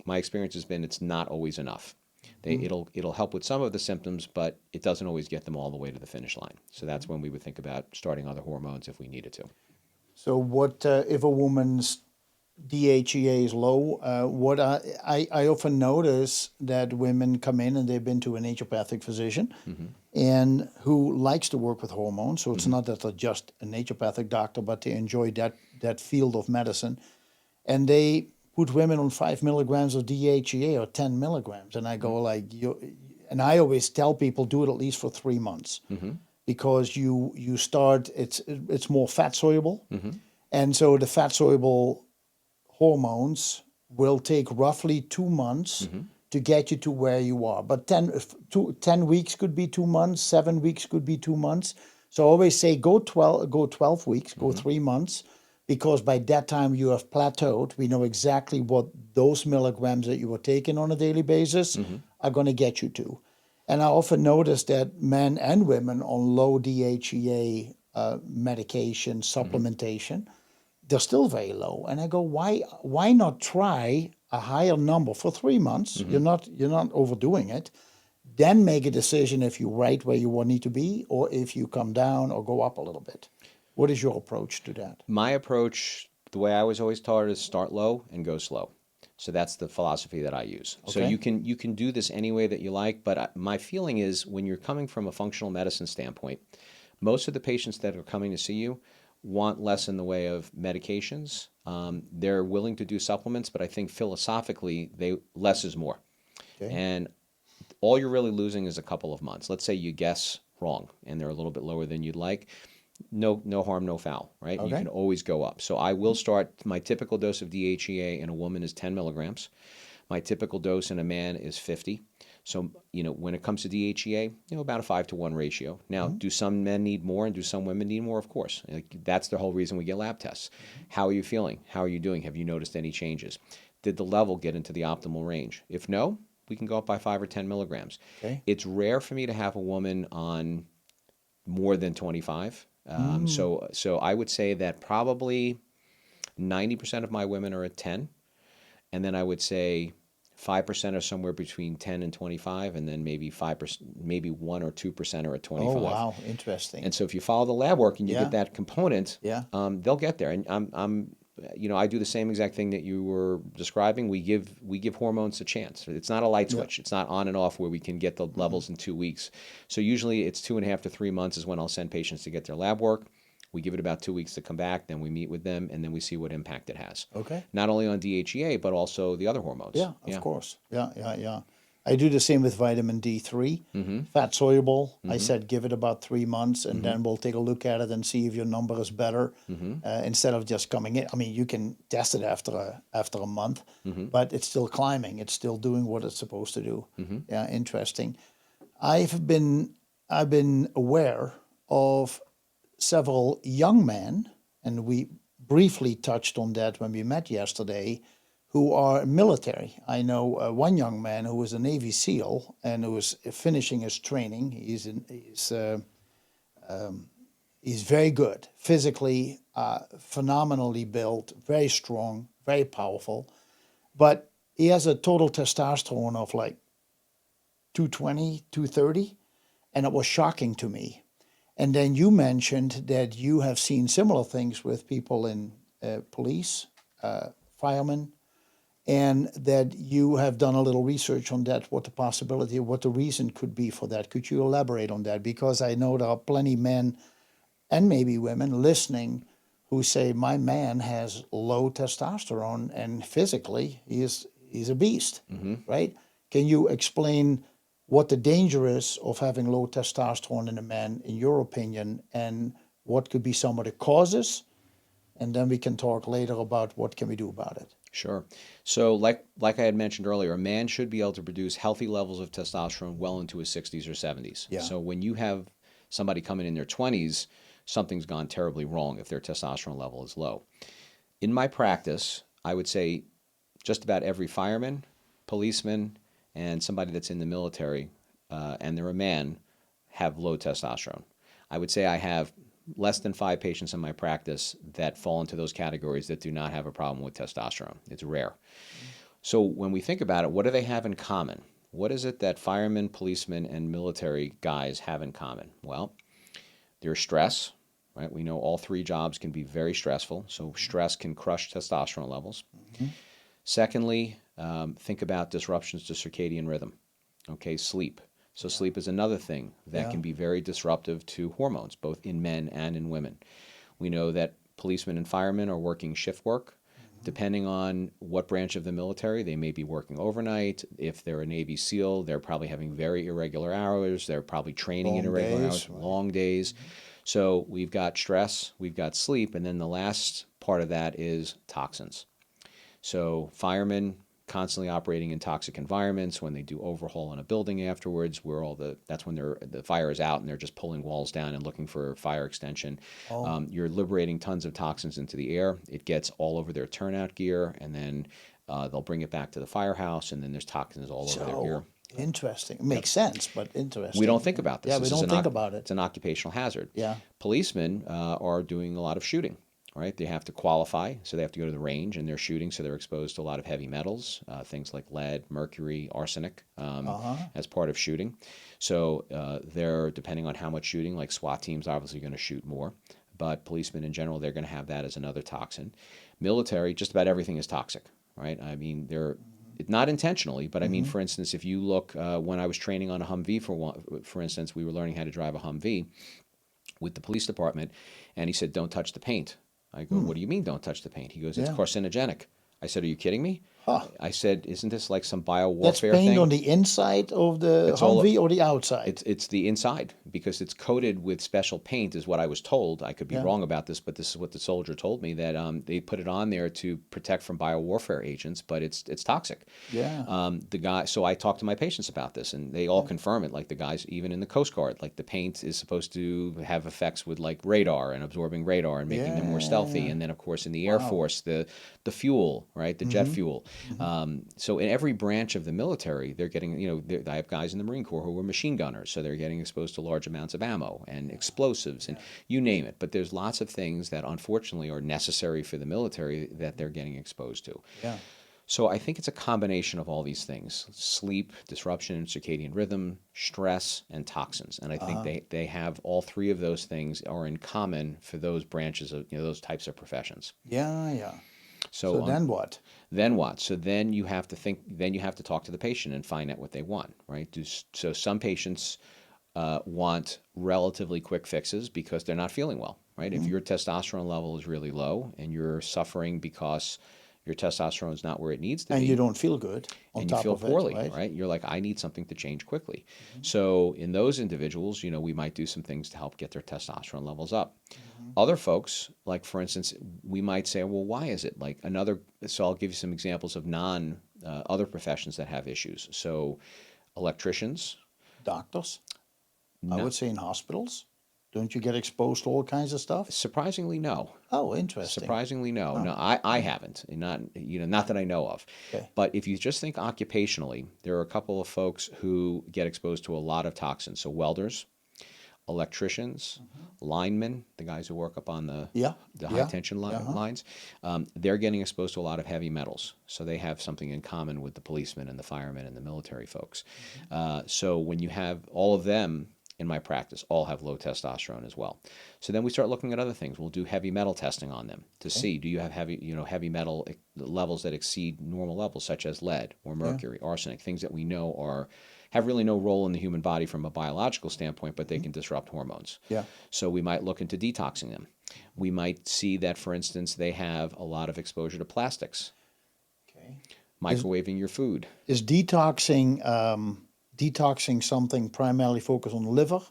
Speaker 2: my experience has been it's not always enough. It'll help with some of the symptoms, but it doesn't always get them all the way to the finish line. So that's when we would think about starting other hormones if we needed to.
Speaker 1: So what if a woman's DHEA is low? What I often notice that women come in and they've been to a naturopathic physician and who likes to work with hormones. So it's not that they're just a naturopathic doctor, but they enjoy that field of medicine. And they put women on 5 milligrams of DHEA or 10 milligrams. And I go and I always tell people do it at least for 3 months because you start, it's more fat soluble. And so the fat soluble hormones will take roughly 2 months to get you to where you are. But 10 weeks could be 2 months, 7 weeks could be 2 months. So I always say go 12 weeks, go 3 months, because by that time you have plateaued. We know exactly what those milligrams that you were taking on a daily basis are going to get you to. And I often notice that men and women on low DHEA medication, supplementation, they're still very low. And I go, why not try a higher number for 3 months? You're not overdoing it. Then make a decision if you're right where you need to be, or if you come down or go up a little bit. What is your approach to that?
Speaker 2: My approach, the way I was always taught, is start low and go slow. So that's the philosophy that I use. Okay. So you can do this any way that you like, but my feeling is when you're coming from a functional medicine standpoint, most of the patients that are coming to see you want less in the way of medications. They're willing to do supplements, but I think philosophically, less is more. Okay. And all you're really losing is a couple of months. Let's say you guess wrong and they're a little bit lower than you'd like. No harm, no foul, right? Okay. You can always go up. So I will start, my typical dose of DHEA in a woman is 10 milligrams. My typical dose in a man is 50. So, when it comes to DHEA, about a 5-to-1 ratio. Now, do some men need more and do some women need more? Of course. That's the whole reason we get lab tests. How are you feeling? How are you doing? Have you noticed any changes? Did the level get into the optimal range? If no, we can go up by 5 or 10 milligrams. Okay. It's rare for me to have a woman on more than 25. So I would say that probably 90% of my women are at 10. And then I would say 5% are somewhere between 10 and 25, and then maybe 5%, maybe 1 or 2% are at 25.
Speaker 1: Oh, wow, interesting.
Speaker 2: And so if you follow the lab work and you get that component, they'll get there. And I do the same exact thing that you were describing. We give hormones a chance. It's not a light switch. It's not on and off where we can get the levels in 2 weeks. So usually it's 2.5 to 3 months is when I'll send patients to get their lab work. We give it about 2 weeks to come back. Then we meet with them, and then we see what impact it has.
Speaker 1: Okay.
Speaker 2: Not only on DHEA, but also the other hormones.
Speaker 1: Yeah, of course. Yeah. I do the same with vitamin D3, fat soluble. I said give it about 3 months, and then we'll take a look at it and see if your number is better instead of just coming in. I mean, you can test it after a month, but it's still climbing. It's still doing what it's supposed to do. Yeah, interesting. I've been aware of several young men, and we briefly touched on that when we met yesterday, who are military. I know one young man who was a Navy SEAL and who was finishing his training. He's very good physically, phenomenally built, very strong, very powerful, but he has a total testosterone of like 220, 230, and it was shocking to me. And then you mentioned that you have seen similar things with people in police, firemen, and that you have done a little research on that, what the reason could be for that. Could you elaborate on that? Because I know there are plenty men and maybe women listening who say, my man has low testosterone and physically he's a beast, right? Can you explain what the danger is of having low testosterone in a man, in your opinion, and what could be some of the causes? And then we can talk later about what can we do about it.
Speaker 2: Sure. So like I had mentioned earlier, a man should be able to produce healthy levels of testosterone well into his 60s or 70s.
Speaker 1: Yeah.
Speaker 2: So when you have somebody coming in their 20s, something's gone terribly wrong if their testosterone level is low. In my practice, I would say just about every fireman, policeman, and somebody that's in the military, and they're a man, have low testosterone. I would say I have less than 5 patients in my practice that fall into those categories that do not have a problem with testosterone. It's rare. So when we think about it, what do they have in common? What is it that firemen, policemen, and military guys have in common? Well, there's stress, right? We know all 3 jobs can be very stressful, so stress can crush testosterone levels. Secondly, think about disruptions to circadian rhythm. Okay, sleep. So sleep is another thing that can be very disruptive to hormones, both in men and in women. We know that policemen and firemen are working shift work. Depending on what branch of the military, they may be working overnight. If they're a Navy SEAL, they're probably having very irregular hours. They're probably training in irregular hours, long days. So we've got stress, we've got sleep, and then the last part of that is toxins. So firemen constantly operating in toxic environments. When they do overhaul in a building afterwards, that's when the fire is out and they're just pulling walls down and looking for fire extension. You're liberating tons of toxins into the air. It gets all over their turnout gear, and then they'll bring it back to the firehouse, and then there's toxins all over their gear.
Speaker 1: Interesting. It makes sense, but interesting.
Speaker 2: We don't think about this.
Speaker 1: Yeah, we don't think about it.
Speaker 2: It's an occupational hazard.
Speaker 1: Yeah.
Speaker 2: Policemen are doing a lot of shooting. Right, they have to qualify, so they have to go to the range, and they're shooting, so they're exposed to a lot of heavy metals, things like lead, mercury, arsenic, as part of shooting. So they're, depending on how much shooting, like SWAT teams obviously going to shoot more, but policemen in general, they're going to have that as another toxin. Military, just about everything is toxic, right? I mean, not intentionally, but I mean, for instance, if you look, when I was training on a Humvee, for instance, we were learning how to drive a Humvee with the police department, and he said, don't touch the paint. I go, what do you mean don't touch the paint? He goes, it's carcinogenic. I said, are you kidding me? I said, isn't this like some biowarfare
Speaker 1: That's paint
Speaker 2: thing?
Speaker 1: on the inside of the Humvee or the outside?
Speaker 2: It's the inside, because it's coated with special paint is what I was told. I could be wrong about this, but this is what the soldier told me, that they put it on there to protect from biowarfare agents, but it's toxic. So I talked to my patients about this, and they all confirm it, like the guys even in the Coast Guard, like the paint is supposed to have effects with like radar and absorbing radar and making them more stealthy. And then of course in the Air Force, the fuel, right, the jet fuel. So in every branch of the military, they're getting, I have guys in the Marine Corps who were machine gunners, so they're getting exposed to large amounts of ammo and explosives and you name it. But there's lots of things that unfortunately are necessary for the military that they're getting exposed to. So I think it's a combination of all these things: sleep, disruption in circadian rhythm, stress, and toxins. And I think they have all three of those things are in common for those branches of, those types of professions.
Speaker 1: Yeah, yeah.
Speaker 2: So
Speaker 1: So then what?
Speaker 2: then what? So then you have to think, then you have to talk to the patient and find out what they want, right? So some patients want relatively quick fixes because they're not feeling well, right? If your testosterone level is really low and you're suffering because your testosterone is not where it needs to
Speaker 1: And you
Speaker 2: be,
Speaker 1: don't feel good on
Speaker 2: and you
Speaker 1: top
Speaker 2: feel
Speaker 1: of it,
Speaker 2: poorly,
Speaker 1: right?
Speaker 2: right? You're like, I need something to change quickly. So in those individuals, we might do some things to help get their testosterone levels up. Other folks, like for instance, we might say, well, why is it like another? So I'll give you some examples of other professions that have issues. So electricians,
Speaker 1: Doctors, I
Speaker 2: not
Speaker 1: would say in hospitals. Don't you get exposed to all kinds of stuff?
Speaker 2: surprisingly, no.
Speaker 1: Oh, interesting.
Speaker 2: Surprisingly, no.
Speaker 1: Oh,
Speaker 2: No, I haven't. Not not that I know of.
Speaker 1: okay.
Speaker 2: But if you just think occupationally, there are a couple of folks who get exposed to a lot of toxins. So welders, electricians, linemen, the guys who work up on
Speaker 1: Yeah,
Speaker 2: the high
Speaker 1: yeah,
Speaker 2: tension
Speaker 1: uh-huh.
Speaker 2: lines, they're getting exposed to a lot of heavy metals. So they have something in common with the policemen and the firemen and the military folks. So when you have all of them in my practice, all have low testosterone as well. So then we start looking at other things. We'll do heavy metal testing on them to
Speaker 1: Okay.
Speaker 2: see, do you have heavy metal levels that exceed normal levels, such as lead or
Speaker 1: Yeah.
Speaker 2: mercury, arsenic, things that we know have really no role in the human body from a biological standpoint, but they can disrupt hormones.
Speaker 1: Yeah.
Speaker 2: So we might look into detoxing them. We might see that, for instance, they have a lot of exposure to plastics,
Speaker 1: Okay. Is
Speaker 2: microwaving your food.
Speaker 1: is detoxing something primarily focused on the liver,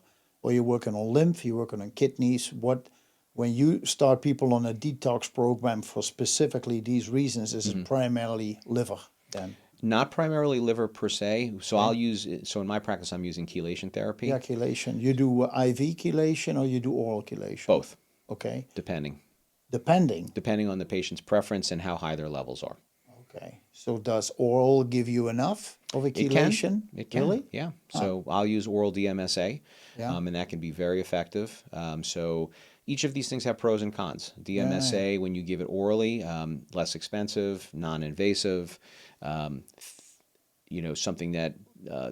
Speaker 1: or you're working on lymph, you're working on kidneys? What when you start people on a detox program for specifically these reasons, is it primarily liver then?
Speaker 2: Not primarily liver per se. So
Speaker 1: Okay.
Speaker 2: so in my practice, I'm using chelation
Speaker 1: Yeah,
Speaker 2: therapy,
Speaker 1: chelation. You do IV chelation or you do oral chelation?
Speaker 2: both,
Speaker 1: Okay.
Speaker 2: depending.
Speaker 1: Depending.
Speaker 2: Depending on the patient's preference and how high their levels are.
Speaker 1: Okay. So does oral give you enough of a
Speaker 2: It can.
Speaker 1: chelation?
Speaker 2: It can.
Speaker 1: Really?
Speaker 2: Yeah.
Speaker 1: Huh.
Speaker 2: So I'll use oral DMSA,
Speaker 1: Yeah.
Speaker 2: and that can be very effective. So each of these things have pros and cons.
Speaker 1: Yeah, yeah.
Speaker 2: DMSA, when you give it orally, less expensive, non-invasive, something that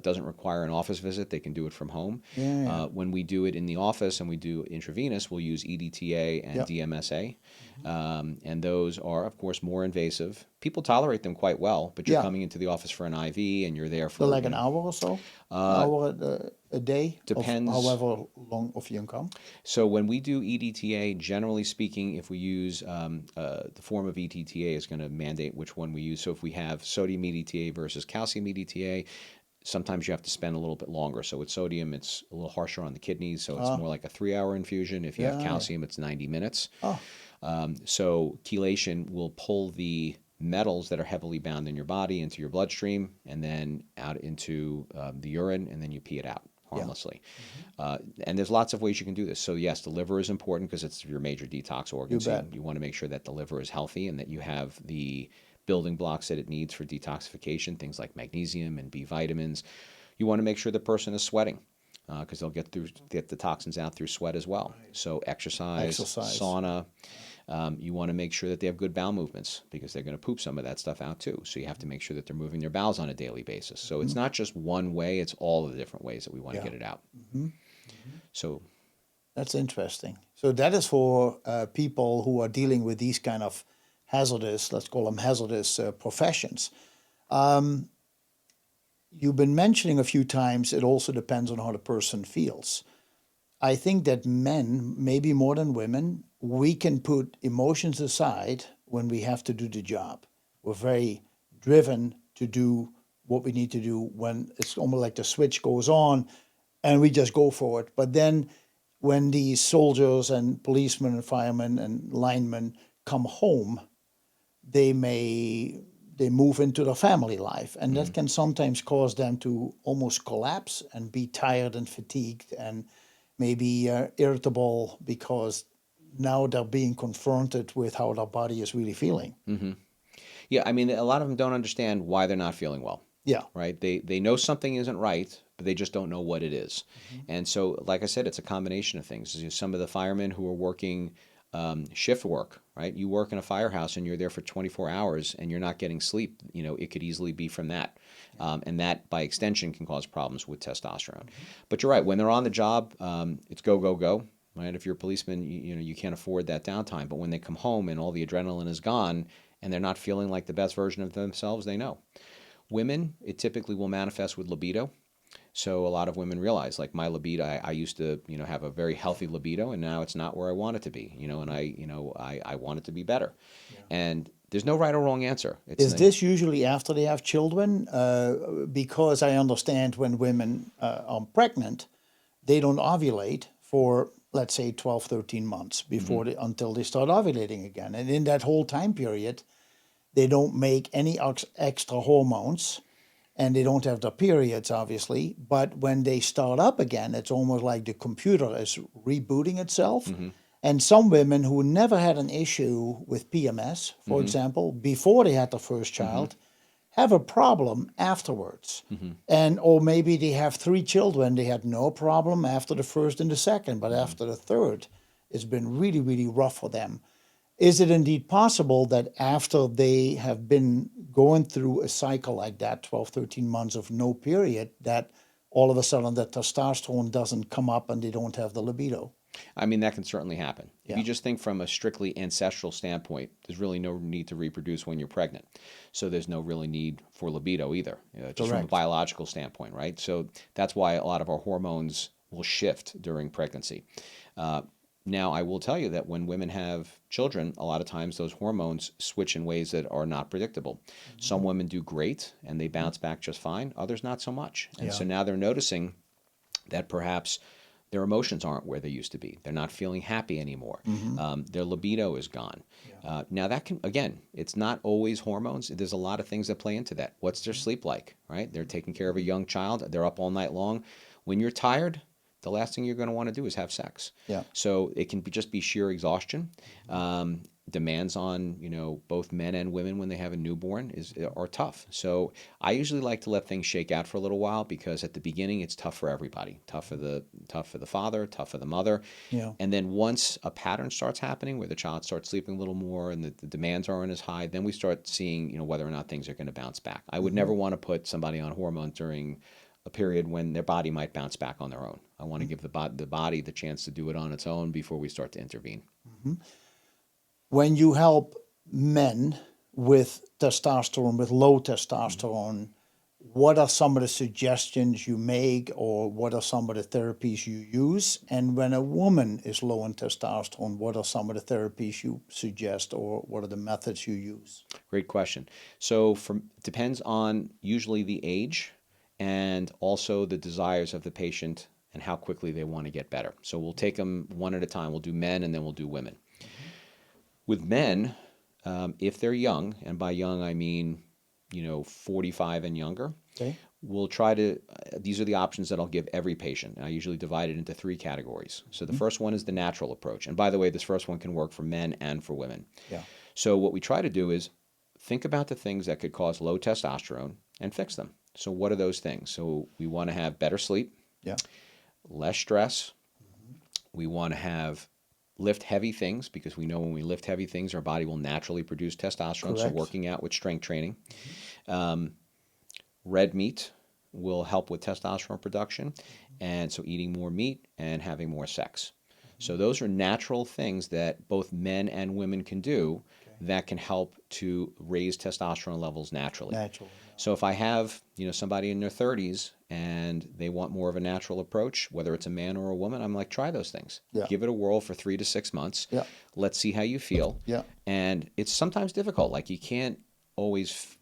Speaker 2: doesn't require an office visit. They can do it from home.
Speaker 1: Yeah, yeah.
Speaker 2: When we do it in the office and we do intravenous, we'll use EDTA and
Speaker 1: Yep.
Speaker 2: DMSA. And those are, of course, more invasive. People tolerate them quite well, but you're
Speaker 1: Yeah.
Speaker 2: coming into the office for an IV and you're there
Speaker 1: So
Speaker 2: for,
Speaker 1: like an hour or so? Hour a day of
Speaker 2: depends.
Speaker 1: however long of you come?
Speaker 2: So when we do EDTA, generally speaking, if we use the form of EDTA is going to mandate which one we use. So if we have sodium EDTA versus calcium EDTA, sometimes you have to spend a little bit longer. So with sodium, it's a little harsher on the kidneys, so it's more like a 3-hour infusion. If you have
Speaker 1: Yeah.
Speaker 2: calcium, it's 90 minutes.
Speaker 1: Oh,
Speaker 2: So chelation will pull the metals that are heavily bound in your body into your bloodstream and then out into the urine, and then you pee it out harmlessly. And there's lots of ways you can do this. So yes, the liver is important because it's your major detox organ.
Speaker 1: You bet.
Speaker 2: You want to make sure that the liver is healthy and that you have the building blocks that it needs for detoxification, things like magnesium and B vitamins. You want to make sure the person is sweating because they'll get the toxins out through sweat as well. So exercise. Sauna. You want to make sure that they have good bowel movements because they're going to poop some of that stuff out too. So you have to make sure that they're moving their bowels on a daily basis. So it's not just one way, it's all the different ways that we want to get it out. So
Speaker 1: that's interesting. So that is for people who are dealing with these kind of hazardous, let's call them hazardous professions. You've been mentioning a few times it also depends on how the person feels. I think that men, maybe more than women, we can put emotions aside when we have to do the job. We're very driven to do what we need to do when it's almost like the switch goes on and we just go for it. But then when these soldiers and policemen and firemen and linemen come home, they move into their family life, and that can sometimes cause them to almost collapse and be tired and fatigued and maybe irritable because now they're being confronted with how their body is really feeling.
Speaker 2: yeah, I mean, a lot of them don't understand why they're not feeling well.
Speaker 1: Yeah.
Speaker 2: Right? They know something isn't right, but they just don't know what it is. And so, like I said, it's a combination of things. Some of the firemen who are working shift work, right? You work in a firehouse and you're there for 24 hours and you're not getting sleep, it could easily be from that. And that, by extension, can cause problems with testosterone. But you're right, when they're on the job, it's go, go, go, right? If you're a policeman, you can't afford that downtime. But when they come home and all the adrenaline is gone and they're not feeling like the best version of themselves, they know. Women, it typically will manifest with libido. So a lot of women realize, like, my libido, I used to, have a very healthy libido, and now it's not where I want it to be, and I want it to be better.
Speaker 1: Yeah.
Speaker 2: And there's no right or wrong answer.
Speaker 1: Is this usually after they have children? Because I understand when women are pregnant, they don't ovulate for, let's say, 12, 13 months before until they start ovulating again. And in that whole time period, they don't make any extra hormones. And they don't have their periods, obviously. But when they start up again, it's almost like the computer is rebooting itself. And some women who never had an issue with PMS, for example, before they had their first child, have a problem afterwards. And or maybe they have 3 children, they had no problem after the first and the second, but after the third, it's been really, really rough for them. Is it indeed possible that after they have been going through a cycle like that, 12, 13 months of no period, that all of a sudden the testosterone doesn't come up and they don't have the libido?
Speaker 2: I mean, that can certainly happen.
Speaker 1: Yeah.
Speaker 2: If you just think from a strictly ancestral standpoint, there's really no need to reproduce when you're pregnant. So there's no really need for libido either, just from a biological standpoint, right? So that's why a lot of our hormones will shift during pregnancy. Now, I will tell you that when women have children, a lot of times those hormones switch in ways that are not predictable. Some women do great and they bounce back just fine, others not so much. And so now they're noticing that perhaps their emotions aren't where they used to be. They're not feeling happy anymore. Their libido is gone. Now that can, again, it's not always hormones. There's a lot of things that play into that. What's their sleep like, right? They're taking care of a young child. They're up all night long. When you're tired, the last thing you're going to want to do is have sex. So it can just be sheer exhaustion. Demands on both men and women when they have a newborn are tough. So I usually like to let things shake out for a little while, because at the beginning it's tough for everybody. Tough for the father, tough for the mother. And then once a pattern starts happening where the child starts sleeping a little more and the demands aren't as high, then we start seeing whether or not things are going to bounce back. I would never want to put somebody on hormones during a period when their body might bounce back on their own. I want to give the body the chance to do it on its own before we start to intervene.
Speaker 1: When you help men with testosterone, with low testosterone, what are some of the suggestions you make, or what are some of the therapies you use? And when a woman is low in testosterone, what are some of the therapies you suggest, or what are the methods you use?
Speaker 2: Great question. So depends on usually the age and also the desires of the patient and how quickly they want to get better. So we'll take them one at a time. We'll do men and then we'll do women. With men, if they're young, and by young I mean 45 and younger, we'll try to, these are the options that I'll give every patient. And I usually divide it into 3 categories. So the first one is the natural approach. And by the way, this first one can work for men and for women. So what we try to do is think about the things that could cause low testosterone and fix them. So what are those things? So we want to have better sleep, less stress. We want to lift heavy things, because we know when we lift heavy things, our body will naturally produce testosterone. So working out with strength training. Red meat will help with testosterone production. And so eating more meat and having more sex. So those are natural things that both men and women can do that can help to raise testosterone levels naturally. So if I have, somebody in their 30s and they want more of a natural approach, whether it's a man or a woman, I'm like, try those things. Give it a whirl for 3 to 6 months. Let's see how you feel. And it's sometimes difficult. Like you can't always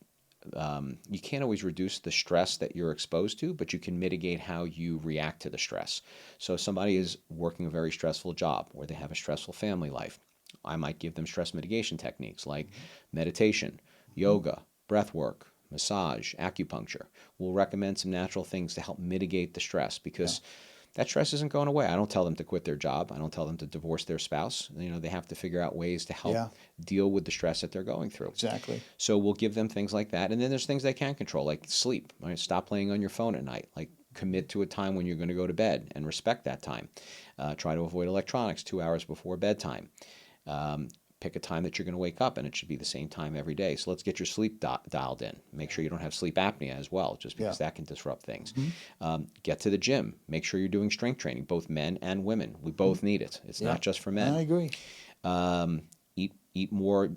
Speaker 2: reduce the stress that you're exposed to, but you can mitigate how you react to the stress. So if somebody is working a very stressful job or they have a stressful family life, I might give them stress mitigation techniques like meditation, yoga, breath work, massage, acupuncture. We'll recommend some natural things to help mitigate the stress, because that stress isn't going away. I don't tell them to quit their job. I don't tell them to divorce their spouse. They have to figure out ways to help deal with the stress that they're going through. So we'll give them things like that. And then there's things they can control, like sleep. Right? Stop playing on your phone at night. Like commit to a time when you're going to go to bed and respect that time. Try to avoid electronics 2 hours before bedtime. Pick a time that you're going to wake up, and it should be the same time every day. So let's get your sleep dialed in. Make sure you don't have sleep apnea as well, just because that can disrupt things. Get to the gym. Make sure you're doing strength training, both men and women. We both need it. It's not just for men.
Speaker 1: I agree.
Speaker 2: Eat more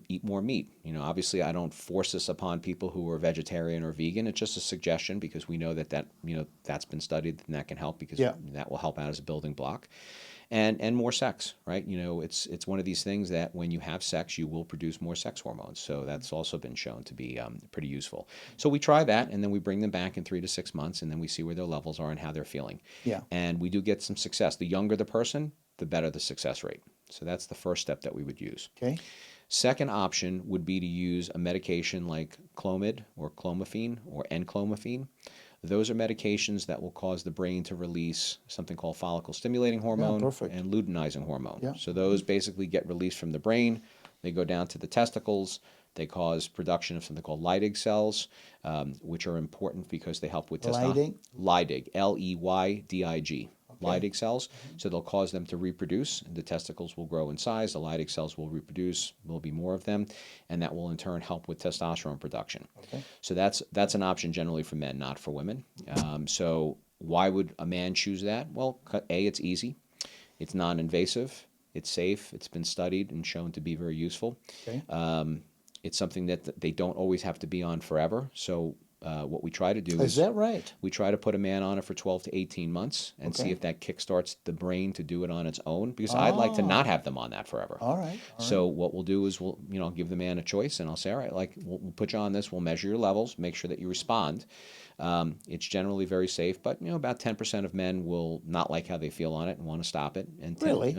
Speaker 2: meat. Obviously I don't force this upon people who are vegetarian or vegan. It's just a suggestion because we know that that's been studied and that can help because that will help out as a building block. And more sex, right? It's one of these things that when you have sex, you will produce more sex hormones. So that's also been shown to be pretty useful. So we try that, and then we bring them back in 3 to 6 months, and then we see where their levels are and how they're feeling.
Speaker 1: Yeah.
Speaker 2: And we do get some success. The younger the person, the better the success rate. So that's the first step that we would use.
Speaker 1: Okay.
Speaker 2: Second option would be to use a medication like Clomid or clomiphene or enclomiphene. Those are medications that will cause the brain to release something called follicle-stimulating hormone and luteinizing hormone.
Speaker 1: Yeah.
Speaker 2: So those basically get released from the brain. They go down to the testicles. They cause production of something called Leydig cells, which are important because they help with testosterone. Leydig, Leydig. Leydig cells. So they'll cause them to reproduce. The testicles will grow in size. The Leydig cells will reproduce. There'll be more of them, and that will in turn help with testosterone production. Okay. So that's an option generally for men, not for women. So why would a man choose that? Well, A, it's easy. It's non-invasive. It's safe. It's been studied and shown to be very useful. Okay. It's something that they don't always have to be on forever. So what we try to do is
Speaker 1: that right?
Speaker 2: We try to put a man on it for 12 to 18 months and see if that kickstarts the brain to do it on its own, because I'd like to not have them on that forever.
Speaker 1: All right.
Speaker 2: So what we'll do is we'll give the man a choice, and I'll say, all right, we'll put you on this. We'll measure your levels, make sure that you respond. It's generally very safe, but about 10% of men will not like how they feel on it and want to stop it. And
Speaker 1: really?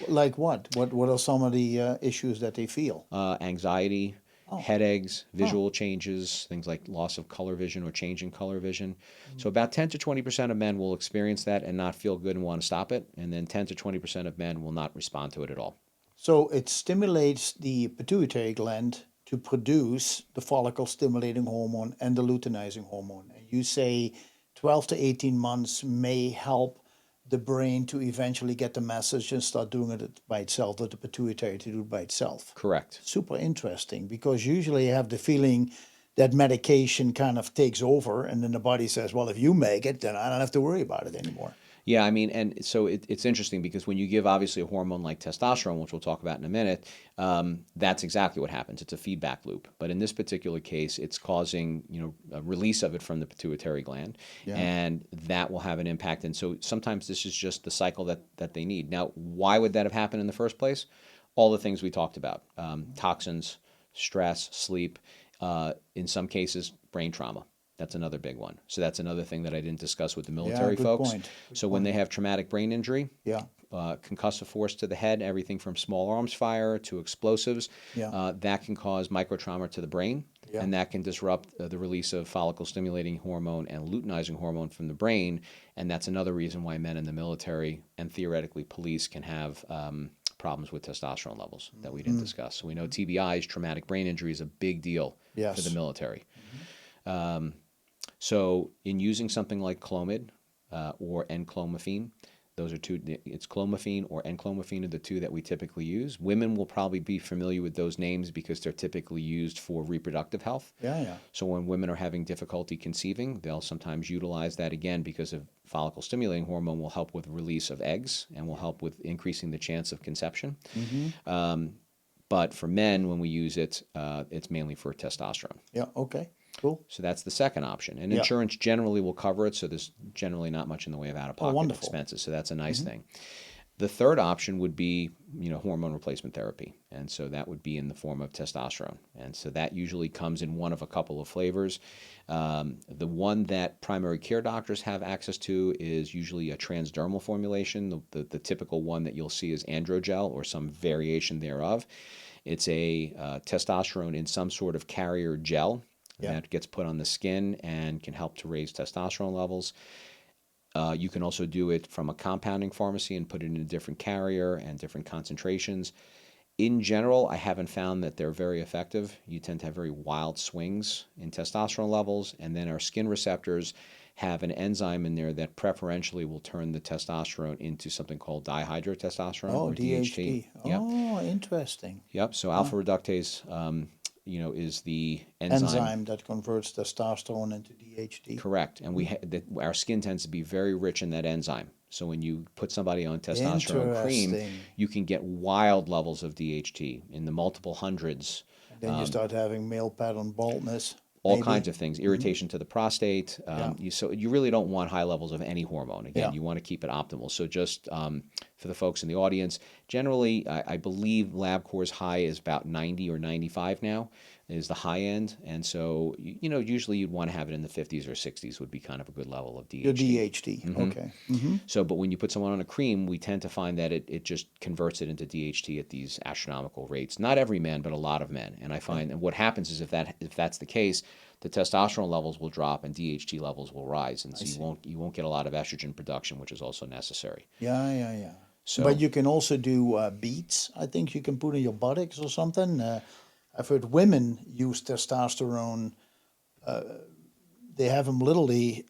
Speaker 1: Like what? What are some of the issues that they feel?
Speaker 2: Anxiety. Headaches, visual changes, things like loss of color vision or change in color vision. So about 10 to 20% of men will experience that and not feel good and want to stop it. And then 10 to 20% of men will not respond to it at all.
Speaker 1: So it stimulates the pituitary gland to produce the follicle-stimulating hormone and the luteinizing hormone. And you say 12 to 18 months may help the brain to eventually get the message and start doing it by itself, or the pituitary to do it by itself.
Speaker 2: Correct.
Speaker 1: Super interesting, because usually you have the feeling that medication kind of takes over, and then the body says, well, if you make it, then I don't have to worry about it anymore.
Speaker 2: Yeah, I mean, and so it's interesting because when you give obviously a hormone like testosterone, which we'll talk about in a minute, that's exactly what happens. It's a feedback loop. But in this particular case, it's causing a release of it from the pituitary gland, and that will have an impact. And so sometimes this is just the cycle that they need. Now, why would that have happened in the first place? All the things we talked about: toxins, stress, sleep, in some cases, brain trauma. That's another big one. So that's another thing that I didn't discuss with the military folks. Good when they have traumatic brain injury, concussive force to the head, everything from small arms fire to explosives, that can cause microtrauma to the brain, and that can disrupt the release of follicle-stimulating hormone and luteinizing hormone from the brain, and that's another reason why men in the military and theoretically police can have problems with testosterone levels that we didn't discuss. So we know TBIs, traumatic brain injury, is a big deal for the military. So in using something like Clomid or enclomiphene, those are two. It's clomiphene or enclomiphene are the two that we typically use. Women will probably be familiar with those names because they're typically used for reproductive health. So when women are having difficulty conceiving, they'll sometimes utilize that again because of follicle-stimulating hormone will help with release of eggs and will help with increasing the chance of conception. But for men, when we use it, it's mainly for testosterone.
Speaker 1: Yeah, okay. Cool.
Speaker 2: So that's the second option. And insurance generally will cover it, so there's generally not much in the way of out-of-pocket expenses. So that's a nice thing. The third option would be, hormone replacement therapy. And so that would be in the form of testosterone. And so that usually comes in one of a couple of flavors. The one that primary care doctors have access to is usually a transdermal formulation. The typical one that you'll see is Androgel or some variation thereof. It's a testosterone in some sort of carrier gel. That gets put on the skin and can help to raise testosterone levels. You can also do it from a compounding pharmacy and put it in a different carrier and different concentrations. In general, I haven't found that they're very effective. You tend to have very wild swings in testosterone levels, and then our skin receptors have an enzyme in there that preferentially will turn the testosterone into something called dihydrotestosterone,
Speaker 1: Oh,
Speaker 2: or DHT.
Speaker 1: DHT.
Speaker 2: Yep.
Speaker 1: Oh, interesting.
Speaker 2: Yep. So alpha reductase, is the enzyme.
Speaker 1: Enzyme that converts testosterone into DHT.
Speaker 2: Correct. And our skin tends to be very rich in that enzyme. So when you put somebody on testosterone cream,
Speaker 1: Interesting.
Speaker 2: you can get wild levels of DHT in the multiple hundreds.
Speaker 1: And then you start having male pattern baldness.
Speaker 2: All
Speaker 1: maybe.
Speaker 2: kinds of things, irritation to the prostate.
Speaker 1: Yeah.
Speaker 2: So you really don't want high levels of any hormone. Again,
Speaker 1: Yeah.
Speaker 2: you want to keep it optimal. So just for the folks in the audience, generally, I believe LabCorp's high is about 90 or 95 now, is the high end. And so, usually you'd want to have it in the 50s or 60s would be kind of a good level of DHT.
Speaker 1: Your DHT. Okay. Mm-hmm.
Speaker 2: So, but when you put someone on a cream, we tend to find that it just converts it into DHT at these astronomical rates. Not every man, but a lot of men. And I find that what happens is if that's the case, the testosterone levels will drop and DHT levels will rise, and so you won't get a lot of estrogen production, which is also necessary.
Speaker 1: Yeah.
Speaker 2: So,
Speaker 1: But you can also do beads. I think you can put in your buttocks or something. I've heard women use testosterone. They have them literally.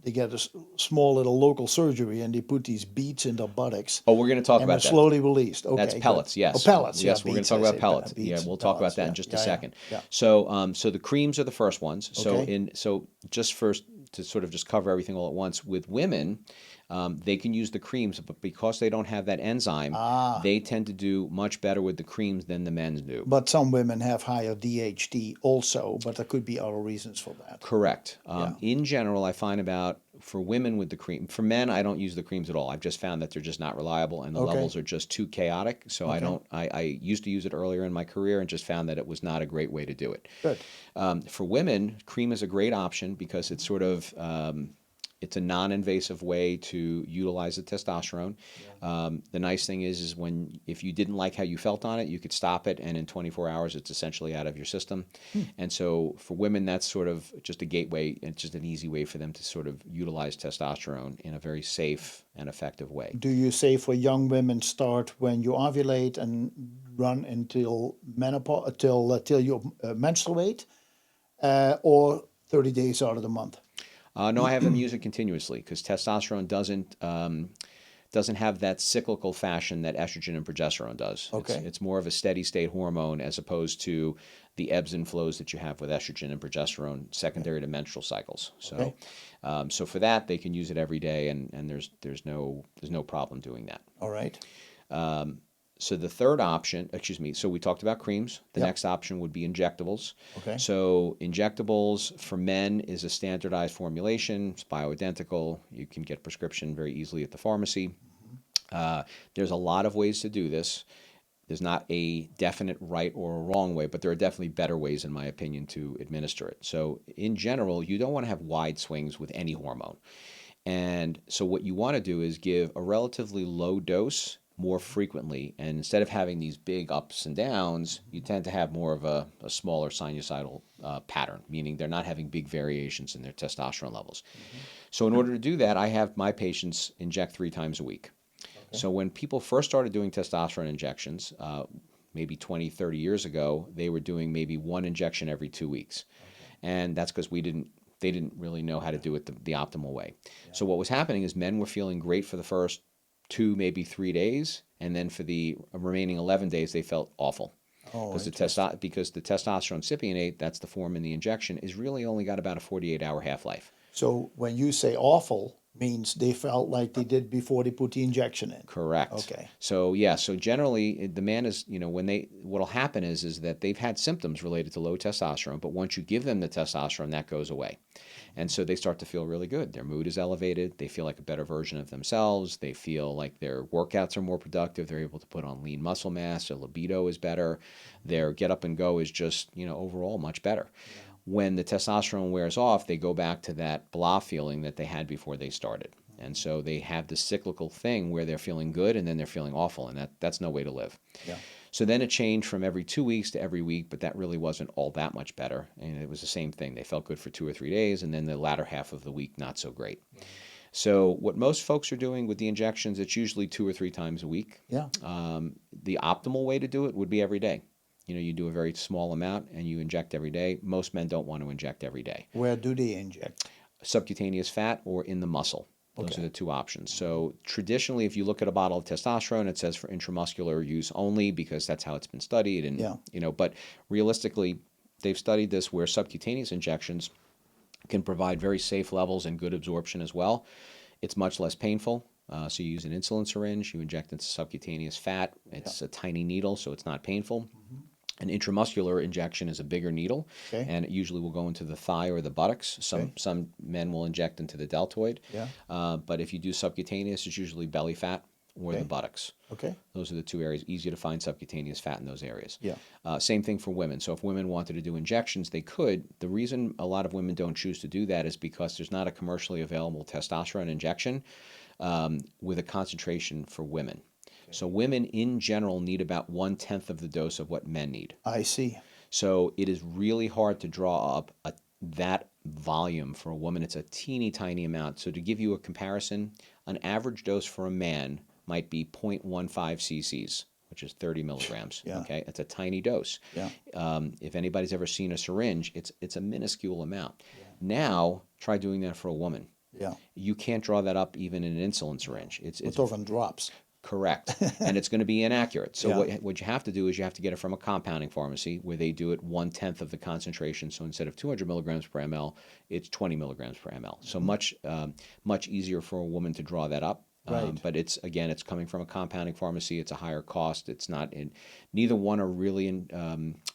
Speaker 1: They get a small little local surgery and they put these beads in their buttocks.
Speaker 2: we're going to talk
Speaker 1: and
Speaker 2: about
Speaker 1: they're
Speaker 2: that.
Speaker 1: slowly released. Okay,
Speaker 2: That's pellets,
Speaker 1: good.
Speaker 2: yes.
Speaker 1: Oh, pellets.
Speaker 2: Yes,
Speaker 1: Yeah,
Speaker 2: we're going
Speaker 1: beads,
Speaker 2: to talk
Speaker 1: I
Speaker 2: about
Speaker 1: say,
Speaker 2: pellets.
Speaker 1: beads,
Speaker 2: We'll talk about
Speaker 1: pellets,
Speaker 2: that in just a
Speaker 1: yeah,
Speaker 2: second.
Speaker 1: yeah.
Speaker 2: So the creams are the first ones.
Speaker 1: Okay.
Speaker 2: So just first to sort of just cover everything all at once, with women, they can use the creams, but because they don't have that enzyme, they tend to do much better with the creams than the men do.
Speaker 1: But some women have higher DHT also, but there could be other reasons for that.
Speaker 2: Correct. In general, I find for women with the cream. For men, I don't use the creams at all. I've just found that they're just not reliable and the levels are just too chaotic. So I used to use it earlier in my career and just found that it was not a great way to do it.
Speaker 1: Good.
Speaker 2: For women, cream is a great option because it's sort of it's a non-invasive way to utilize the testosterone. The nice thing is if you didn't like how you felt on it, you could stop it, and in 24 hours, it's essentially out of your system. And so for women, that's sort of just a gateway. It's just an easy way for them to sort of utilize testosterone in a very safe and effective way.
Speaker 1: Do you say for young women start when you ovulate and run until menopause, till you menstruate, or 30 days out of the month?
Speaker 2: No, I have them use it continuously because testosterone doesn't have that cyclical fashion that estrogen and progesterone does.
Speaker 1: Okay.
Speaker 2: It's more of a steady state hormone as opposed to the ebbs and flows that you have with estrogen and progesterone secondary to menstrual cycles. So, so for that they can use it every day, and there's no problem doing that.
Speaker 1: All right.
Speaker 2: So the third option, so we talked about creams. The next option would be injectables.
Speaker 1: Okay.
Speaker 2: So injectables for men is a standardized formulation. It's bioidentical. You can get prescription very easily at the pharmacy. There's a lot of ways to do this. There's not a definite right or a wrong way, but there are definitely better ways, in my opinion, to administer it. So in general, you don't want to have wide swings with any hormone. And so what you want to do is give a relatively low dose more frequently, and instead of having these big ups and downs, you tend to have more of a smaller sinusoidal pattern, meaning they're not having big variations in their testosterone levels. So in order to do that, I have my patients inject 3 times a week. So when people first started doing testosterone injections, maybe 20, 30 years ago, they were doing maybe 1 injection every 2 weeks. And that's because they didn't really know how to do it the optimal way. So what was happening is men were feeling great for the first 2, maybe 3 days, and then for the remaining 11 days, they felt awful. Because the testosterone cypionate, that's the form in the injection, is really only got about a 48-hour half-life.
Speaker 1: So when you say awful, means they felt like they did before they put the injection in.
Speaker 2: Correct.
Speaker 1: Okay.
Speaker 2: So so generally the man is, what'll happen is that they've had symptoms related to low testosterone, but once you give them the testosterone, that goes away. And so they start to feel really good. Their mood is elevated. They feel like a better version of themselves. They feel like their workouts are more productive. They're able to put on lean muscle mass. Their libido is better. Their get up and go is just, overall much better. Yeah. When the testosterone wears off, they go back to that blah feeling that they had before they started. And so they have this cyclical thing where they're feeling good and then they're feeling awful, and that's no way to live. Yeah. So then it changed from every 2 weeks to every week, but that really wasn't all that much better. And it was the same thing. They felt good for 2 or 3 days, and then the latter half of the week, not so great. So what most folks are doing with the injections, it's usually 2 or 3 times a week.
Speaker 1: Yeah.
Speaker 2: The optimal way to do it would be every day. You do a very small amount and you inject every day. Most men don't want to inject every day.
Speaker 1: Where do they inject?
Speaker 2: Subcutaneous fat or in the muscle. Those
Speaker 1: Okay.
Speaker 2: are the 2 options. So traditionally, if you look at a bottle of testosterone, it says for intramuscular use only because that's how it's been studied. And
Speaker 1: Yeah.
Speaker 2: but realistically, they've studied this where subcutaneous injections can provide very safe levels and good absorption as well. It's much less painful. So you use an insulin syringe, you inject into subcutaneous fat. It's a tiny needle, so it's not painful. An intramuscular injection is a bigger needle,
Speaker 1: Okay.
Speaker 2: and it usually will go into the thigh or the buttocks. Some men will inject into the deltoid.
Speaker 1: Yeah.
Speaker 2: But if you do subcutaneous, it's usually belly fat or the buttocks.
Speaker 1: Okay.
Speaker 2: Those are the 2 areas. Easy to find subcutaneous fat in those areas.
Speaker 1: Yeah.
Speaker 2: Same thing for women. So if women wanted to do injections, they could. The reason a lot of women don't choose to do that is because there's not a commercially available testosterone injection with a concentration for women. So women in general need about 1/10 of the dose of what men need.
Speaker 1: I see.
Speaker 2: So it is really hard to draw up that volume for a woman. It's a teeny tiny amount. So to give you a comparison, an average dose for a man might be 0.15 cc's, which is 30 milligrams.
Speaker 1: Yeah.
Speaker 2: Okay, it's a tiny dose.
Speaker 1: Yeah.
Speaker 2: If anybody's ever seen a syringe, it's a minuscule amount. Now try doing that for a woman.
Speaker 1: Yeah.
Speaker 2: You can't draw that up even in an insulin syringe. It's
Speaker 1: We're talking drops.
Speaker 2: correct, and it's going to be inaccurate. So
Speaker 1: Yeah.
Speaker 2: what you have to do is you have to get it from a compounding pharmacy where they do it 1/10 of the concentration. So instead of 200 milligrams per ml, it's 20 milligrams per ml. So much easier for a woman to draw that up.
Speaker 1: Right.
Speaker 2: But it's coming from a compounding pharmacy. It's a higher cost. It's not in neither one are really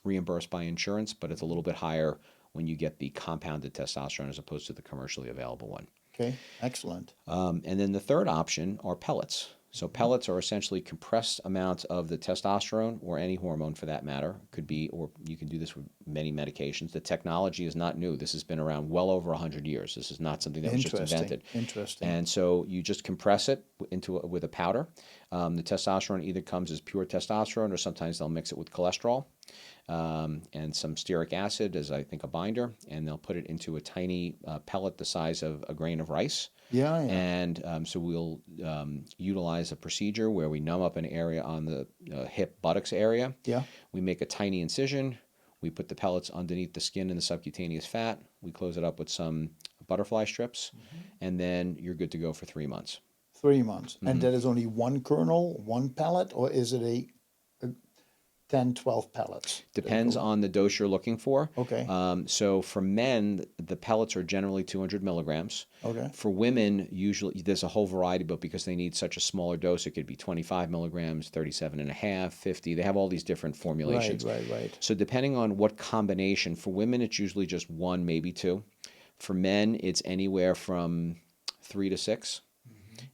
Speaker 2: reimbursed by insurance, but it's a little bit higher when you get the compounded testosterone as opposed to the commercially available one.
Speaker 1: Okay. Excellent.
Speaker 2: And then the third option are pellets. So pellets are essentially compressed amounts of the testosterone or any hormone for that matter. Could be, or you can do this with many medications. The technology is not new. This has been around well over 100 years. This is not something that was just invented.
Speaker 1: Interesting.
Speaker 2: And so you just compress it with a powder. The testosterone either comes as pure testosterone or sometimes they'll mix it with cholesterol and some stearic acid as I think a binder, and they'll put it into a tiny pellet the size of a grain of rice.
Speaker 1: Yeah.
Speaker 2: And so we'll utilize a procedure where we numb up an area on the hip buttocks area.
Speaker 1: Yeah.
Speaker 2: We make a tiny incision. We put the pellets underneath the skin and the subcutaneous fat. We close it up with some butterfly strips, and then you're good to go for 3 months.
Speaker 1: 3 months. And that is only one kernel, one pellet, or is it a 10, 12 pellets?
Speaker 2: Depends on the dose you're looking for.
Speaker 1: Okay.
Speaker 2: So for men, the pellets are generally 200 milligrams.
Speaker 1: Okay.
Speaker 2: For women, usually there's a whole variety, but because they need such a smaller dose, it could be 25 milligrams, 37 and a half, 50. They have all these different formulations.
Speaker 1: Right.
Speaker 2: So depending on what combination, for women, it's usually just 1, maybe 2. For men, it's anywhere from 3 to 6.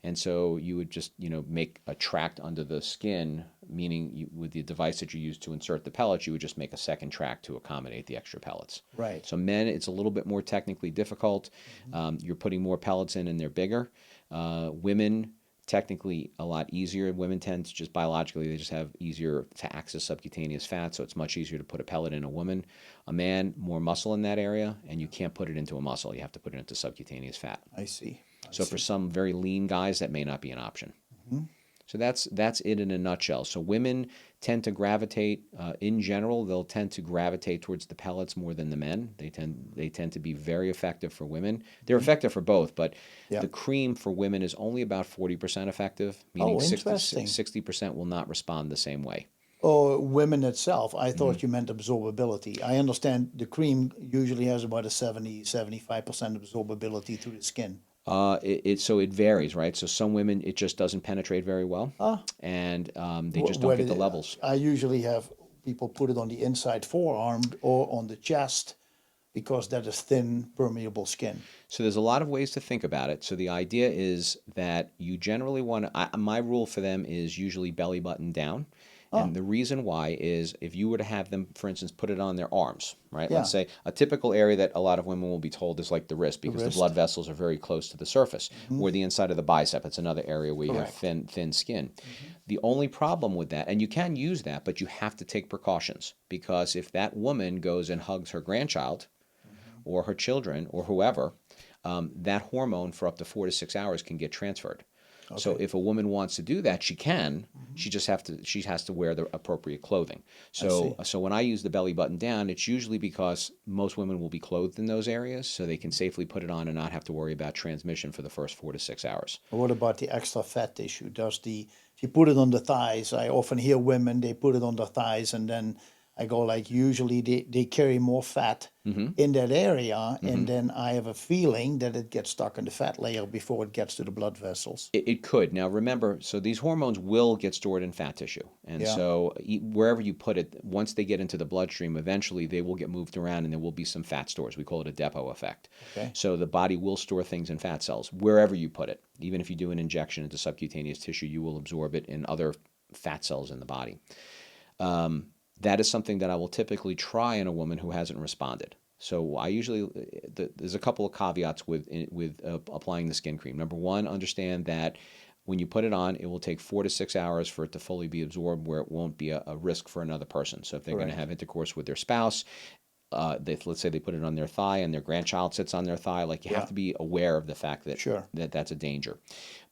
Speaker 2: And so you would just, make a tract under the skin, meaning with the device that you use to insert the pellets, you would just make a second tract to accommodate the extra pellets.
Speaker 1: Right.
Speaker 2: So men, it's a little bit more technically difficult. You're putting more pellets in and they're bigger. Women, technically a lot easier. Women tend to just biologically, they just have easier to access subcutaneous fat, so it's much easier to put a pellet in a woman. A man, more muscle in that area, and you can't put it into a muscle. You have to put it into subcutaneous fat.
Speaker 1: I see.
Speaker 2: So for some very lean guys, that may not be an option. So that's it in a nutshell. So women tend to gravitate, in general, they'll tend to gravitate towards the pellets more than the men. They tend to be very effective for women. They're effective for both, but the cream for women is only about 40% effective, meaning 60% will not respond the same way.
Speaker 1: Or women itself. I thought you meant absorbability. I understand the cream usually has about a 75% absorbability through the skin.
Speaker 2: So it varies, right? So some women, it just doesn't penetrate very well, and they just don't get the levels.
Speaker 1: I usually have people put it on the inside forearm or on the chest because that is thin, permeable skin.
Speaker 2: So there's a lot of ways to think about it. So the idea is that you generally want to, my rule for them is usually belly button down. And the reason why is if you were to have them, for instance, put it on their arms, right?
Speaker 1: Yeah.
Speaker 2: Let's say a typical area that a lot of women will be told is like the wrist because the blood vessels are very close to the surface, or the inside of the bicep. It's another area where you have thin skin. The only problem with that, and you can use that, but you have to take precautions because if that woman goes and hugs her grandchild or her children or whoever, that hormone for up to 4 to 6 hours can get transferred. So
Speaker 1: Okay.
Speaker 2: if a woman wants to do that, she can. She has to wear the appropriate clothing. So when I use the belly button down, it's usually because most women will be clothed in those areas, so they can safely put it on and not have to worry about transmission for the first 4 to 6 hours.
Speaker 1: What about the extra fat tissue? If you put it on the thighs, I often hear women, they put it on the thighs, and then I go like, usually they carry more fat in that area, and then I have a feeling that it gets stuck in the fat layer before it gets to the blood vessels.
Speaker 2: It could. Now remember, so these hormones will get stored in fat tissue. And
Speaker 1: Yeah.
Speaker 2: so wherever you put it, once they get into the bloodstream, eventually they will get moved around and there will be some fat stores. We call it a depot effect.
Speaker 1: Okay.
Speaker 2: So the body will store things in fat cells wherever you put it. Even if you do an injection into subcutaneous tissue, you will absorb it in other fat cells in the body. That is something that I will typically try in a woman who hasn't responded. So I usually, there's a couple of caveats with applying the skin cream. Number one, understand that when you put it on, it will take 4 to 6 hours for it to fully be absorbed, where it won't be a risk for another person. So if they're going to
Speaker 1: Correct.
Speaker 2: have intercourse with their spouse, let's say they put it on their thigh and their grandchild sits on their thigh, like you
Speaker 1: Yeah.
Speaker 2: have to be aware of the fact that
Speaker 1: Sure.
Speaker 2: that's a danger.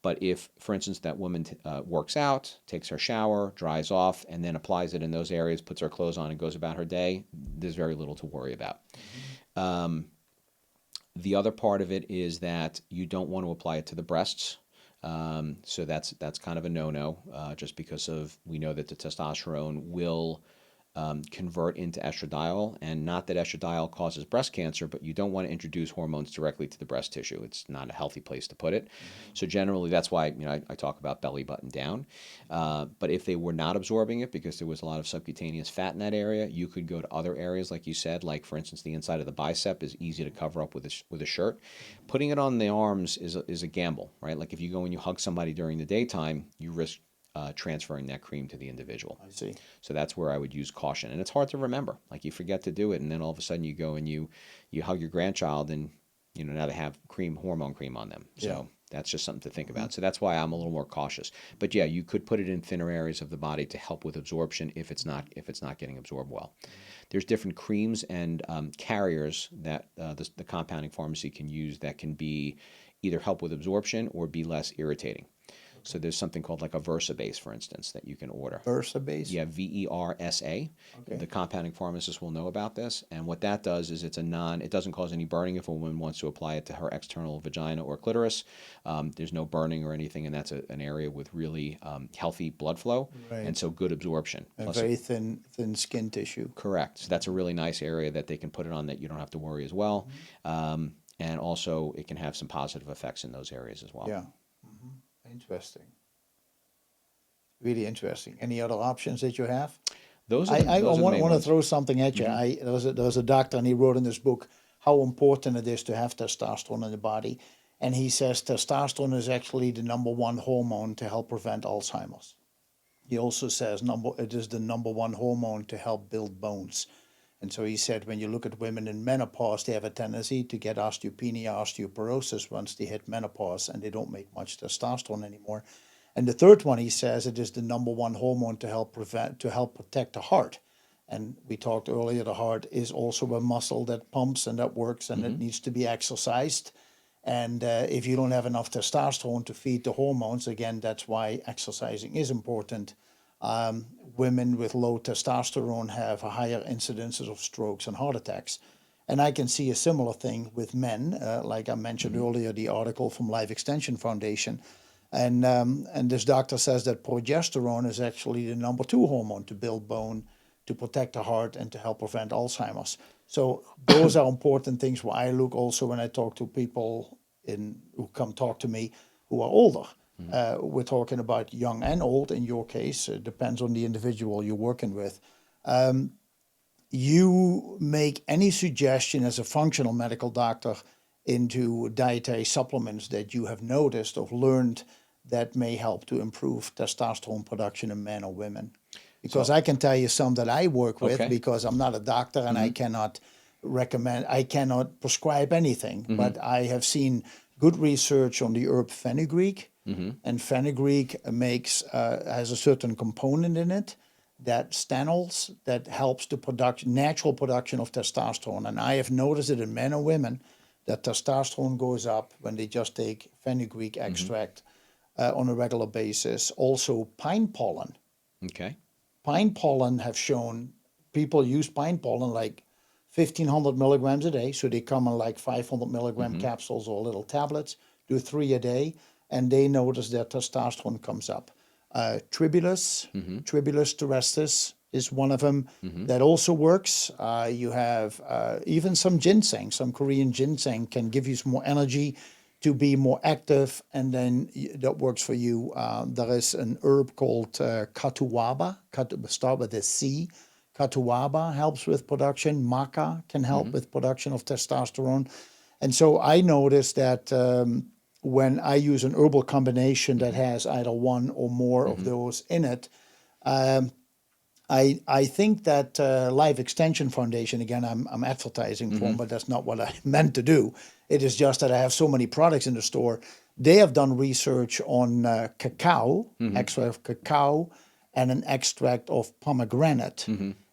Speaker 2: But if, for instance, that woman works out, takes her shower, dries off, and then applies it in those areas, puts her clothes on, and goes about her day, there's very little to worry about. The other part of it is that you don't want to apply it to the breasts. So that's kind of a no-no, just because we know that the testosterone will convert into estradiol, and not that estradiol causes breast cancer, but you don't want to introduce hormones directly to the breast tissue. It's not a healthy place to put it. So generally, that's why I talk about belly button down. But if they were not absorbing it because there was a lot of subcutaneous fat in that area, you could go to other areas, like you said, like for instance, the inside of the bicep is easy to cover up with a shirt. Putting it on the arms is a gamble, right? Like if you go and you hug somebody during the daytime, you risk transferring that cream to the individual.
Speaker 1: I see.
Speaker 2: So that's where I would use caution. And it's hard to remember. Like you forget to do it, and then all of a sudden you go and you hug your grandchild, and now they have hormone cream on them. So
Speaker 1: Yeah.
Speaker 2: that's just something to think about. So that's why I'm a little more cautious. But yeah, you could put it in thinner areas of the body to help with absorption if it's not getting absorbed well. There's different creams and carriers that the compounding pharmacy can use that can be either help with absorption or be less irritating. So there's something called like a Versa base, for instance, that you can order.
Speaker 1: Versa base?
Speaker 2: Yeah, VERSA.
Speaker 1: Okay.
Speaker 2: The compounding pharmacist will know about this. And what that does is it doesn't cause any burning if a woman wants to apply it to her external vagina or clitoris. There's no burning or anything, and that's an area with really healthy blood flow,
Speaker 1: Right.
Speaker 2: and so good absorption.
Speaker 1: A
Speaker 2: Plus,
Speaker 1: very thin skin tissue.
Speaker 2: correct. So that's a really nice area that they can put it on that you don't have to worry as well. And also it can have some positive effects in those areas as well.
Speaker 1: Yeah. Interesting. Really interesting. Any other options that you have?
Speaker 2: Those are
Speaker 1: I
Speaker 2: the main
Speaker 1: want to
Speaker 2: ones.
Speaker 1: throw something at you. There was a doctor, and he wrote in this book how important it is to have testosterone in the body. And he says testosterone is actually the number one hormone to help prevent Alzheimer's. He also says it is the number one hormone to help build bones. And so he said when you look at women in menopause, they have a tendency to get osteopenia, osteoporosis once they hit menopause, and they don't make much testosterone anymore. And the third one, he says, it is the number one hormone to help protect the heart. And we talked earlier, the heart is also a muscle that pumps and that works, and it needs to be exercised. And if you don't have enough testosterone to feed the hormones, again, that's why exercising is important. Women with low testosterone have a higher incidences of strokes and heart attacks. And I can see a similar thing with men, like I mentioned earlier, the article from Life Extension Foundation. And this doctor says that progesterone is actually the number two hormone to build bone, to protect the heart, and to help prevent Alzheimer's. So those are important things where I look also when I talk to people who come talk to me who are older. We're talking about young and old in your case. It depends on the individual you're working with. You make any suggestion as a functional medical doctor into dietary supplements that you have noticed or learned that may help to improve testosterone production in men or women? Because I can tell you some that I work with, because I'm not a doctor and I cannot prescribe anything, but I have seen good research on the herb fenugreek. And fenugreek has a certain component in it that stanols that helps the natural production of testosterone. And I have noticed it in men and women that testosterone goes up when they just take fenugreek extract on a regular basis. Also, pine pollen.
Speaker 2: Okay.
Speaker 1: Pine pollen have shown people use pine pollen like 1,500 milligrams a day. So they come in like 500 milligram capsules or little tablets, do 3 a day, and they notice their testosterone comes up. Tribulus, Tribulus terrestris is one of them that also works. You have even some ginseng, some Korean ginseng can give you some more energy to be more active, and then that works for you. There is an herb called katuwaba, start with a C. Katuwaba helps with production. Maca can help with production of testosterone. And so I noticed that when I use an herbal combination that has either one or more of those in it, I think that Life Extension Foundation, again, I'm advertising for them, but that's not what I meant to do. It is just that I have so many products in the store. They have done research on cacao, extract of cacao, and an extract of pomegranate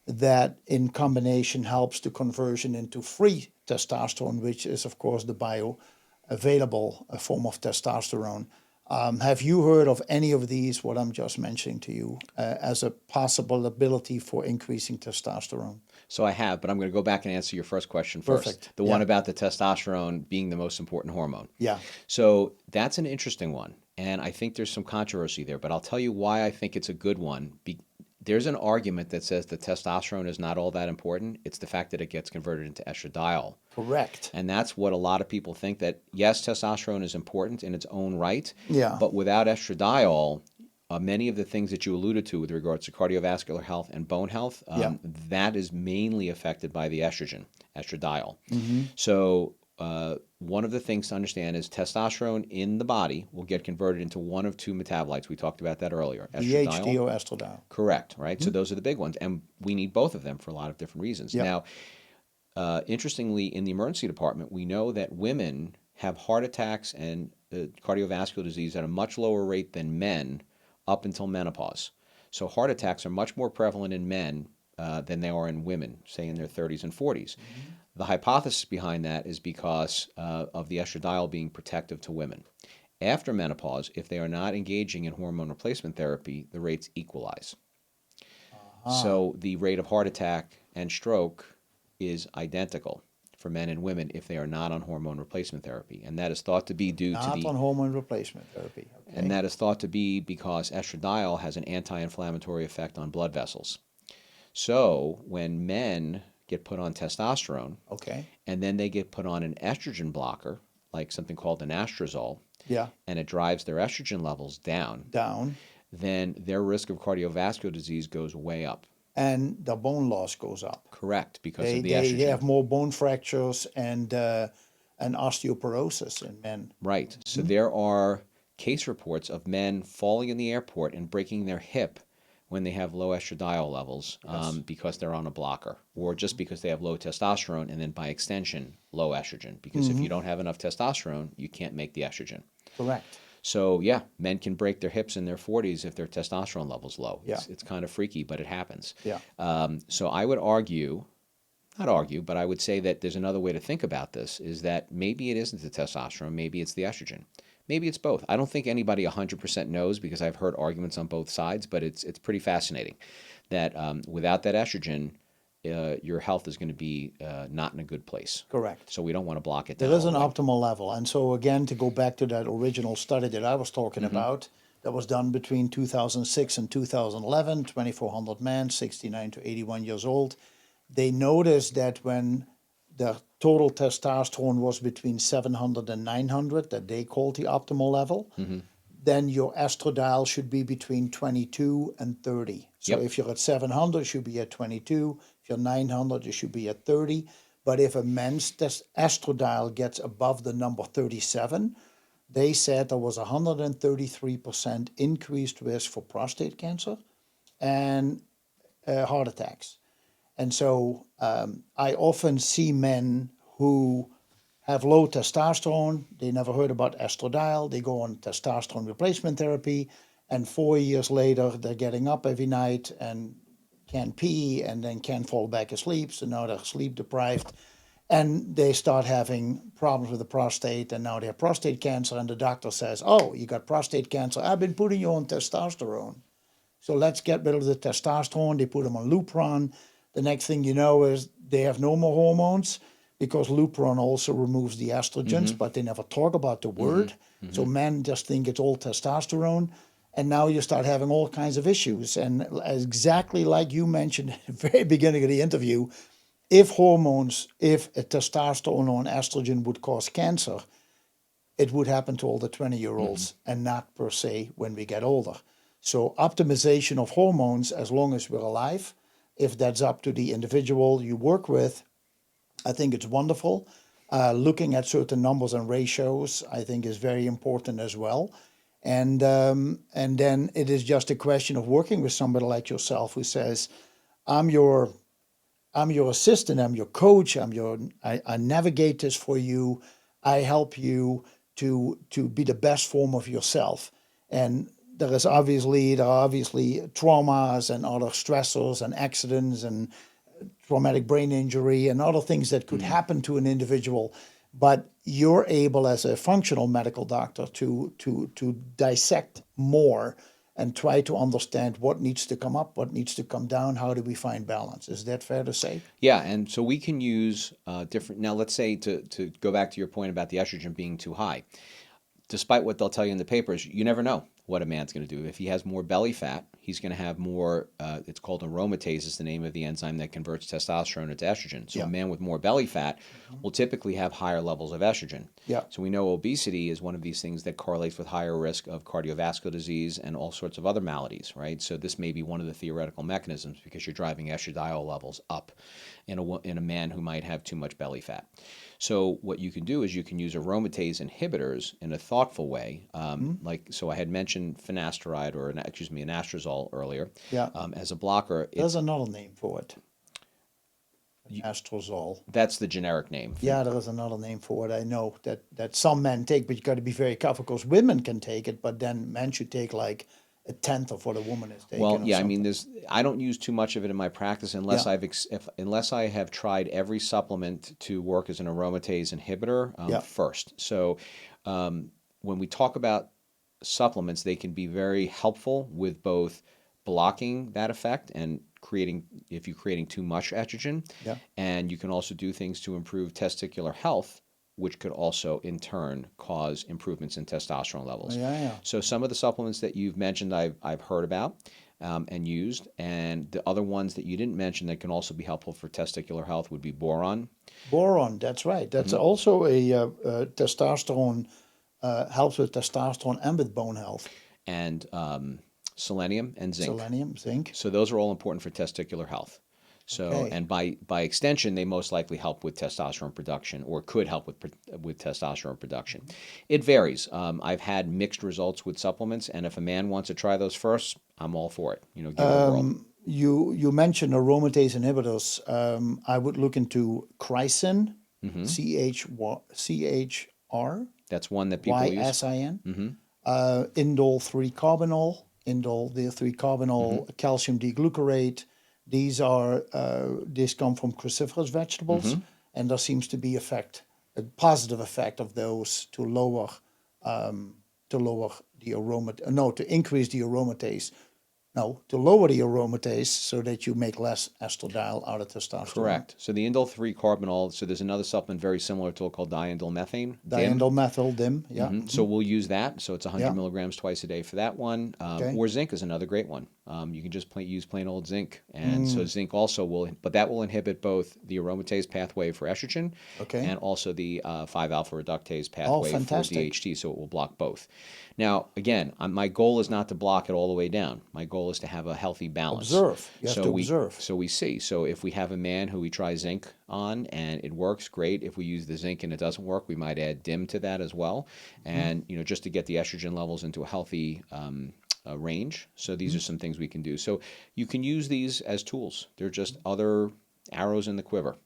Speaker 1: that in combination helps the conversion into free testosterone, which is, of course, the bioavailable form of testosterone. Have you heard of any of these, what I'm just mentioning to you, as a possible ability for increasing testosterone?
Speaker 2: So I have, but I'm going to go back and answer your first question first.
Speaker 1: Perfect.
Speaker 2: The one about the testosterone being the most important hormone.
Speaker 1: Yeah.
Speaker 2: So that's an interesting one. And I think there's some controversy there, but I'll tell you why I think it's a good one. There's an argument that says that testosterone is not all that important. It's the fact that it gets converted into estradiol.
Speaker 1: Correct.
Speaker 2: And that's what a lot of people think, that yes, testosterone is important in its own right.
Speaker 1: Yeah.
Speaker 2: But without estradiol, many of the things that you alluded to with regards to cardiovascular health and bone health, that is mainly affected by the estrogen, estradiol. So one of the things to understand is testosterone in the body will get converted into one of two metabolites. We talked about that earlier.
Speaker 1: DHEA or estradiol.
Speaker 2: Correct, right? So those are the big ones. And we need both of them for a lot of different reasons.
Speaker 1: Yep.
Speaker 2: Now, interestingly, in the emergency department, we know that women have heart attacks and cardiovascular disease at a much lower rate than men up until menopause. So heart attacks are much more prevalent in men than they are in women, say in their 30s and 40s. The hypothesis behind that is because of the estradiol being protective to women. After menopause, if they are not engaging in hormone replacement therapy, the rates equalize. So the rate of heart attack and stroke is identical for men and women if they are not on hormone replacement therapy. And that is thought to be due to
Speaker 1: Not on hormone replacement therapy. Okay.
Speaker 2: And that is thought to be because estradiol has an anti-inflammatory effect on blood vessels. So when men get put on testosterone, and then they get put on an estrogen blocker, like something called an Estradiol, and it drives their estrogen levels down, then their risk of cardiovascular disease goes way up.
Speaker 1: And the bone loss goes up.
Speaker 2: Correct, because of the estrogen.
Speaker 1: They have more bone fractures and osteoporosis in men.
Speaker 2: Right. So there are case reports of men falling in the airport and breaking their hip when they have low estradiol levels because they're on a blocker, or just because they have low testosterone and then by extension low estrogen. Because if you don't have enough testosterone, you can't make the estrogen.
Speaker 1: Correct.
Speaker 2: So yeah, men can break their hips in their 40s if their testosterone level's low.
Speaker 1: Yeah.
Speaker 2: It's kind of freaky, but it happens.
Speaker 1: Yeah.
Speaker 2: So I would argue, not argue, but I would say that there's another way to think about this, is that maybe it isn't the testosterone, maybe it's the estrogen. Maybe it's both. I don't think anybody 100% knows, because I've heard arguments on both sides, but it's pretty fascinating that without that estrogen, your health is going to be not in a good place.
Speaker 1: Correct.
Speaker 2: So we don't want to block it down.
Speaker 1: There is an optimal level. And so again, to go back to that original study that I was talking about, that was done between 2006 and 2011, 2,400 men, 69 to 81 years old. They noticed that when the total testosterone was between 700 and 900, that they called the optimal level, then your estradiol should be between 22 and 30. So if you're at 700, you should be at 22. If you're 900, you should be at 30. But if a man's estradiol gets above the number 37, they said there was 133% increased risk for prostate cancer and heart attacks. And so I often see men who have low testosterone, they never heard about estradiol, they go on testosterone replacement therapy, and 4 years later they're getting up every night and can't pee and then can't fall back asleep, so now they're sleep deprived. and they start having problems with the prostate, and now they have prostate cancer, and the doctor says, "Oh, you got prostate cancer. I've been putting you on testosterone. So let's get rid of the testosterone." They put them on Lupron. The next thing you know is they have no more hormones because Lupron also removes the estrogens, but they never talk about the word. So men just think it's all testosterone. And now you start having all kinds of issues. And exactly like you mentioned at the very beginning of the interview, if a testosterone or an estrogen would cause cancer, it would happen to all the 20-year-olds and not per se when we get older. So optimization of hormones, as long as we're alive, if that's up to the individual you work with, I think it's wonderful. Looking at certain numbers and ratios, I think is very important as well. And then it is just a question of working with somebody like yourself who says, I'm your assistant, I'm your coach, I navigate this for you, I help you to be the best form of yourself. And there are obviously traumas and other stressors and accidents and traumatic brain injury and other things that could happen to an individual. But you're able, as a functional medical doctor, to dissect more and try to understand what needs to come up, what needs to come down, how do we find balance. Is that fair to say?
Speaker 2: Yeah, and so we can use different. Now, let's say to go back to your point about the estrogen being too high. Despite what they'll tell you in the papers, you never know what a man's going to do. If he has more belly fat, he's going to have more, it's called aromatase is the name of the enzyme that converts testosterone into estrogen. So a man with more belly fat will typically have higher levels of estrogen.
Speaker 1: Yeah.
Speaker 2: So we know obesity is one of these things that correlates with higher risk of cardiovascular disease and all sorts of other maladies, right? So this may be one of the theoretical mechanisms because you're driving estradiol levels up in a man who might have too much belly fat. So what you can do is you can use aromatase inhibitors in a thoughtful way. So I had mentioned finasteride or an anastrozole earlier.
Speaker 1: Yeah.
Speaker 2: As a blocker.
Speaker 1: There's another name for it. Anastrozole.
Speaker 2: That's the generic name.
Speaker 1: Yeah, there is another name for it. I know that some men take, but you got to be very careful because women can take it, but then men should take like a tenth of what a woman is taking.
Speaker 2: Well, yeah,
Speaker 1: something.
Speaker 2: I mean, I don't use too much of it in my practice unless unless I have tried every supplement to work as an aromatase inhibitor first. So when we talk about supplements, they can be very helpful with both blocking that effect and if you're creating too much estrogen.
Speaker 1: Yeah.
Speaker 2: And you can also do things to improve testicular health, which could also in turn cause improvements in testosterone levels.
Speaker 1: Yeah.
Speaker 2: So some of the supplements that you've mentioned I've heard about and used, and the other ones that you didn't mention that can also be helpful for testicular health would be boron.
Speaker 1: Boron, that's right. That's also a testosterone, helps with testosterone and with bone health.
Speaker 2: And selenium and zinc.
Speaker 1: Selenium, zinc.
Speaker 2: So those are all important for testicular health. So, and by extension, they most likely help with testosterone production, or could help with testosterone production. It varies. I've had mixed results with supplements, and if a man wants to try those first, I'm all for it. Give it a whirl.
Speaker 1: You mentioned aromatase inhibitors. I would look into Chrysin, CHR.
Speaker 2: That's one that people use.
Speaker 1: YSIN. Indole 3-carbinol, indole 3-carbinol, calcium D-glucarate. These come from cruciferous vegetables, and there seems to be a positive effect of those to increase the aromatase. No, to lower the aromatase so that you make less estradiol out of testosterone.
Speaker 2: Correct. So the indole 3-carbinol, so there's another supplement very similar to it called diindolylmethane.
Speaker 1: Diindolmethyl DIM, yeah.
Speaker 2: So we'll use that. So it's 100 milligrams twice a day for that one. Or zinc is another great one. You can just use plain old zinc. And so zinc also but that will inhibit both the aromatase pathway for estrogen and also the 5-alpha reductase pathway for DHT, so it will block both. Now, again, my goal is not to block it all the way down. My goal is to have a healthy balance.
Speaker 1: Observe. You have to observe.
Speaker 2: So we see. So if we have a man who we try zinc on and it works, great. If we use the zinc and it doesn't work, we might add DIM to that as well. And, just to get the estrogen levels into a healthy range. So these are some things we can do. So you can use these as tools. They're just other arrows in the quiver.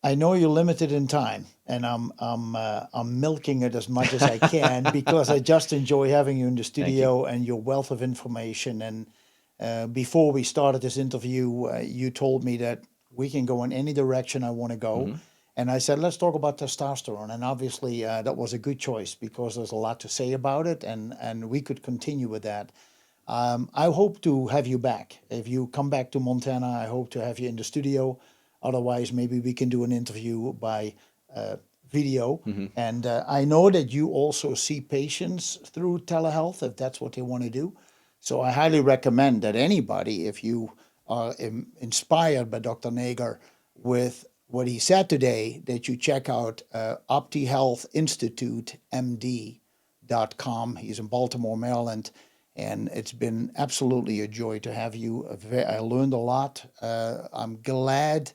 Speaker 1: I know you're limited in time, and I'm milking it as much as I can because I just enjoy having you in the studio and your wealth of information. And before we started this interview, you told me that We can go in any direction I want to go. And I said, let's talk about testosterone. And obviously, that was a good choice because there's a lot to say about it, and we could continue with that. I hope to have you back. If you come back to Montana, I hope to have you in the studio. Otherwise, maybe we can do an interview by video. And I know that you also see patients through telehealth, if that's what they want to do. So I highly recommend that anybody, if you are inspired by Dr. Nager with what he said today, that you check out OptiHealthInstituteMD.com. He's in Baltimore, Maryland, and it's been absolutely a joy to have you. I learned a lot. I'm glad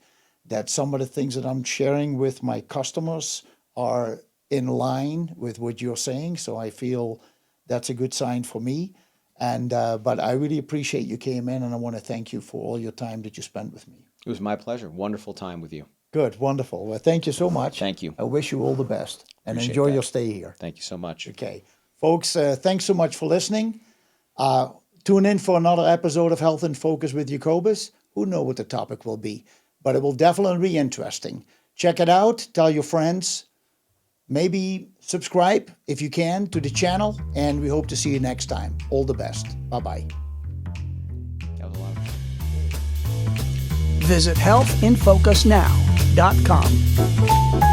Speaker 1: that some of the things that I'm sharing with my customers are in line with what you're saying. So I feel that's a good sign for me. And but I really appreciate you came in, and I want to thank you for all your time that you spent with me.
Speaker 2: It was my pleasure. Wonderful time with you.
Speaker 1: Good, wonderful. Well, thank you so much.
Speaker 2: Thank you.
Speaker 1: I wish you all the best, and
Speaker 2: Appreciate
Speaker 1: enjoy
Speaker 2: that.
Speaker 1: your stay here.
Speaker 2: Thank you so much.
Speaker 1: Okay, folks, thanks so much for listening. Tune in for another episode of Health in Focus with Jacobus. Who knows what the topic will be, but it will definitely be interesting. Check it out. Tell your friends. Maybe subscribe, if you can, to the channel, and we hope to see you next time. All the best. Bye-bye.
Speaker 2: That was a lot of fun.
Speaker 3: Visit healthinfocusnow.com.